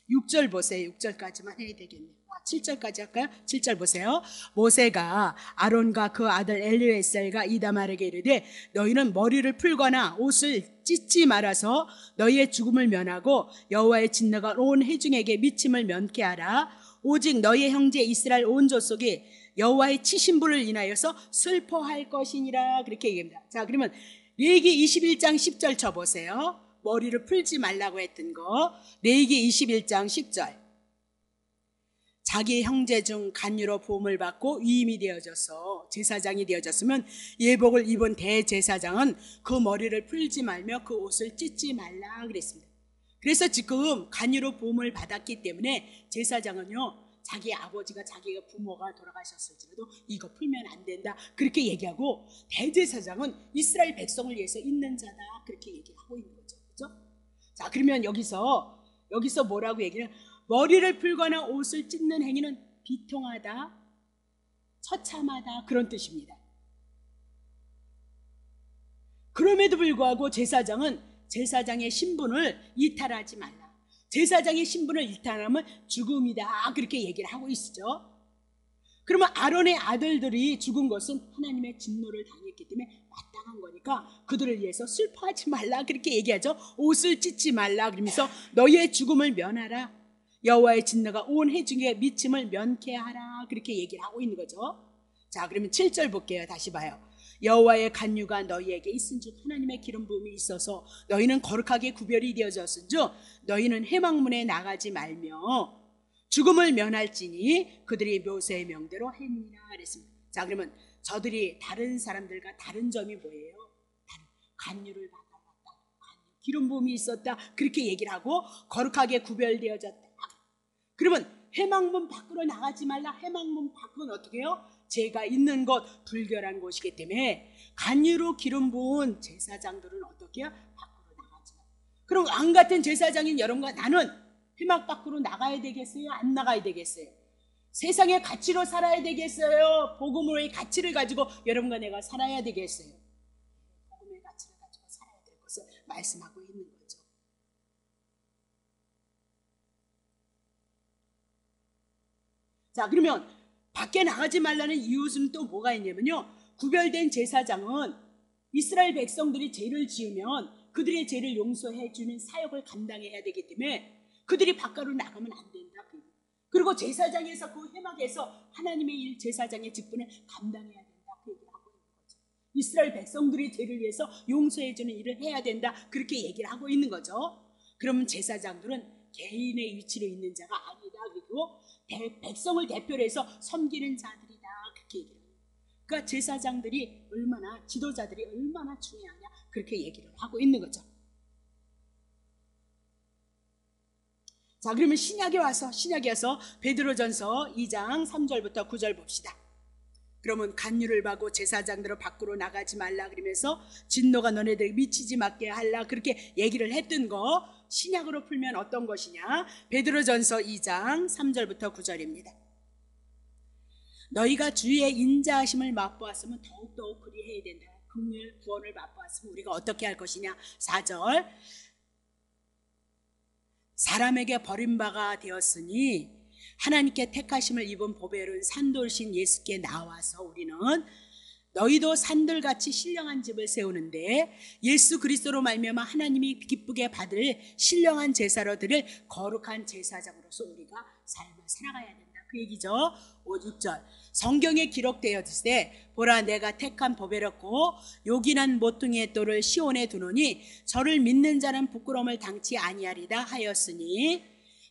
6절 보세요. 6절까지만 해야 되겠네요. 7절까지 할까요? 7절 보세요. 모세가 아론과 그 아들 엘리에셀과 이다말에게 이르되 너희는 머리를 풀거나 옷을 찢지 말아서 너희의 죽음을 면하고 여호와의 진노가 온 회중에게 미침을 면케 하라. 오직 너희의 형제 이스라엘 온 족속이 여호와의 치신 불을 인하여서 슬퍼할 것이니라 그렇게 얘기합니다. 자, 그러면 레위기 21장 10절 쳐보세요. 머리를 풀지 말라고 했던 거 레위기 21장 10절. 자기 형제 중 간유로 보험을 받고 위임이 되어져서 제사장이 되어졌으면 예복을 입은 대제사장은 그 머리를 풀지 말며 그 옷을 찢지 말라 그랬습니다. 그래서 지금 간유로 보험을 받았기 때문에 제사장은요 자기 아버지가 자기가 부모가 돌아가셨을지라도 이거 풀면 안 된다 그렇게 얘기하고 대제사장은 이스라엘 백성을 위해서 있는 자다 그렇게 얘기하고 있는 거죠. 그렇죠? 자, 그러면 여기서 뭐라고 얘기를 머리를 풀거나 옷을 찢는 행위는 비통하다, 처참하다 그런 뜻입니다. 그럼에도 불구하고 제사장의 신분을 이탈하지 말라. 제사장의 신분을 이탈하면 죽음이다 그렇게 얘기를 하고 있죠. 그러면 아론의 아들들이 죽은 것은 하나님의 진노를 당했기 때문에 마땅한 한 거니까 그들을 위해서 슬퍼하지 말라 그렇게 얘기하죠. 옷을 찢지 말라 그러면서 너희의 죽음을 면하라. 여호와의 진노가 온 회중의 미침을 면케하라 그렇게 얘기를 하고 있는 거죠. 자, 그러면 7절 볼게요. 다시 봐요. 여호와의 간유가 너희에게 있은즉 하나님의 기름 부음이 있어서 너희는 거룩하게 구별이 되어졌은즉 너희는 해망문에 나가지 말며 죽음을 면할지니 그들이 묘세의 명대로 행니라 그랬습니다. 자, 그러면 저들이 다른 사람들과 다른 점이 뭐예요? 간유를 받아봤다, 기름 부음이 있었다 그렇게 얘기를 하고 거룩하게 구별되어졌다. 그러면 해망문 밖으로 나가지 말라. 해망문 밖은 어떻게 해요? 죄가 있는 곳, 불결한 곳이기 때문에 간유로 기름 부은 제사장들은 어떻게 해요? 밖으로 나가지 말라. 그럼 왕 같은 제사장인 여러분과 나는 해막 밖으로 나가야 되겠어요? 안 나가야 되겠어요? 세상의 가치로 살아야 되겠어요? 복음의 가치를 가지고 여러분과 내가 살아야 되겠어요? 복음의 가치를 가지고 살아야 될 것을 말씀하고 있는 거죠. 자, 그러면 밖에 나가지 말라는 이유는 또 뭐가 있냐면요, 구별된 제사장은 이스라엘 백성들이 죄를 지으면 그들의 죄를 용서해 주는 사역을 감당해야 되기 때문에 그들이 밖으로 나가면 안 된다. 그리고 제사장에서 그 회막에서 하나님의 일, 제사장의 직분을 감당해야 된다. 그 얘기를 하고 있는 거죠. 이스라엘 백성들이 죄를 위해서 용서해 주는 일을 해야 된다. 그렇게 얘기를 하고 있는 거죠. 그러면 제사장들은 개인의 위치로 있는 자가 아니다. 그리고 백성을 대표로 해서 섬기는 자들이다. 그렇게 얘기를 합니다. 그러니까 제사장들이 얼마나, 지도자들이 얼마나 중요하냐. 그렇게 얘기를 하고 있는 거죠. 자, 그러면 신약에 와서 베드로전서 2장 3절부터 9절 봅시다. 그러면 간유를 받고 제사장들을 밖으로 나가지 말라 그러면서 진노가 너네들 미치지 말게 하라 그렇게 얘기를 했던 거 신약으로 풀면 어떤 것이냐? 베드로전서 2장 3절부터 9절입니다. 너희가 주의 인자하심을 맛보았으면 더욱더욱 그리해야 된다. 긍휼 구원을 맛보았으면 우리가 어떻게 할 것이냐? 4절 사람에게 버림바가 되었으니 하나님께 택하심을 입은 보배로운 산돌신 예수께 나와서 우리는 너희도 산돌같이 신령한 집을 세우는데 예수 그리스도로 말미암아 하나님이 기쁘게 받을 신령한 제사로 드릴 거룩한 제사장으로서 우리가 삶을 살아가야 된다. 그 얘기죠. 5, 6절 성경에 기록되었을 보라 내가 택한 보배롭고 요긴한 모퉁이의 돌을 시온에 두노니 저를 믿는 자는 부끄러움을 당치 아니하리다 하였으니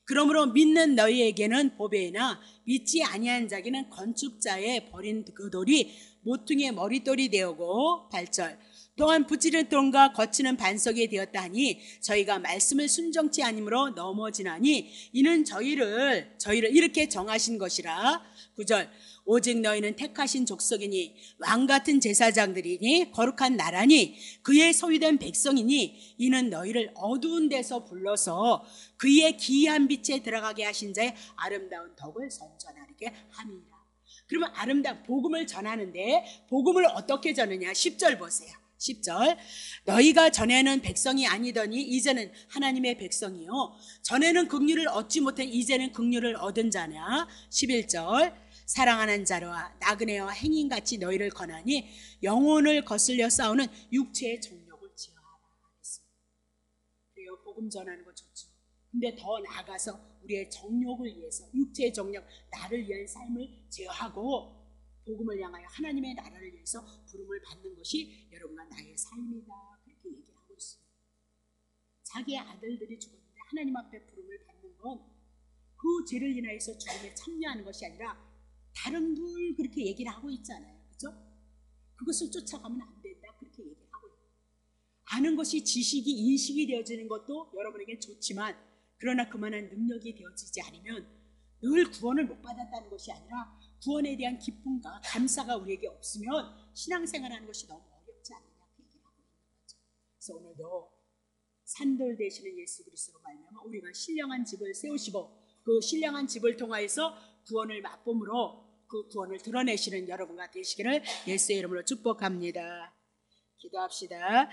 그러므로 믿는 너희에게는 보배나 믿지 아니한 자에게는 건축자의 버린 그 돌이 모퉁이의 머릿돌이 되었고 8절 또한 부찌른 돌과 거치는 반석이 되었다 하니 저희가 말씀을 순종치 아니므로 넘어지나니 이는 저희를 이렇게 정하신 것이라 9절 오직 너희는 택하신 족속이니 왕같은 제사장들이니 거룩한 나라니 그의 소유된 백성이니 이는 너희를 어두운 데서 불러서 그의 기이한 빛에 들어가게 하신 자의 아름다운 덕을 선전하게 함이라. 그러면 아름다운 복음을 전하는데 복음을 어떻게 전하냐? 10절 보세요. 10절 너희가 전에는 백성이 아니더니 이제는 하나님의 백성이요 전에는 긍휼을 얻지 못한 이제는 긍휼을 얻은 자냐. 11절 사랑하는 자와 나그네와 행인같이 너희를 권하니 영혼을 거슬려 싸우는 육체의 정욕을 제어하라 했습니다. 그래요, 복음 전하는 거 좋죠. 근데 더 나아가서 우리의 정욕을 위해서 육체의 정욕, 나를 위한 삶을 제어하고 복음을 향하여 하나님의 나라를 위해서 부름을 받는 것이 여러분과 나의 삶이다. 그렇게 얘기하고 있습니다. 자기의 아들들이 죽었는데 하나님 앞에 부름을 받는 건 그 죄를 인하여서 죽음에 참여하는 것이 아니라 다른 둘 그렇게 얘기를 하고 있잖아요. 그렇죠? 그것을 쫓아가면 안 된다. 그렇게 얘기를 하고 있어요. 아는 것이 지식이 인식이 되어지는 것도 여러분에게 좋지만 그러나 그만한 능력이 되어지지 않으면 늘 구원을 못 받았다는 것이 아니라 구원에 대한 기쁨과 감사가 우리에게 없으면 신앙생활하는 것이 너무 어렵지 않느냐 그 얘기를 하고 있는 거죠. 그래서 오늘도 산돌 되시는 예수 그리스도로 말미암아 우리가 신령한 집을 세우시고 그 신령한 집을 통하여서 구원을 맛봄으로 그 구원을 드러내시는 여러분과 되시기를 예수의 이름으로 축복합니다. 기도합시다.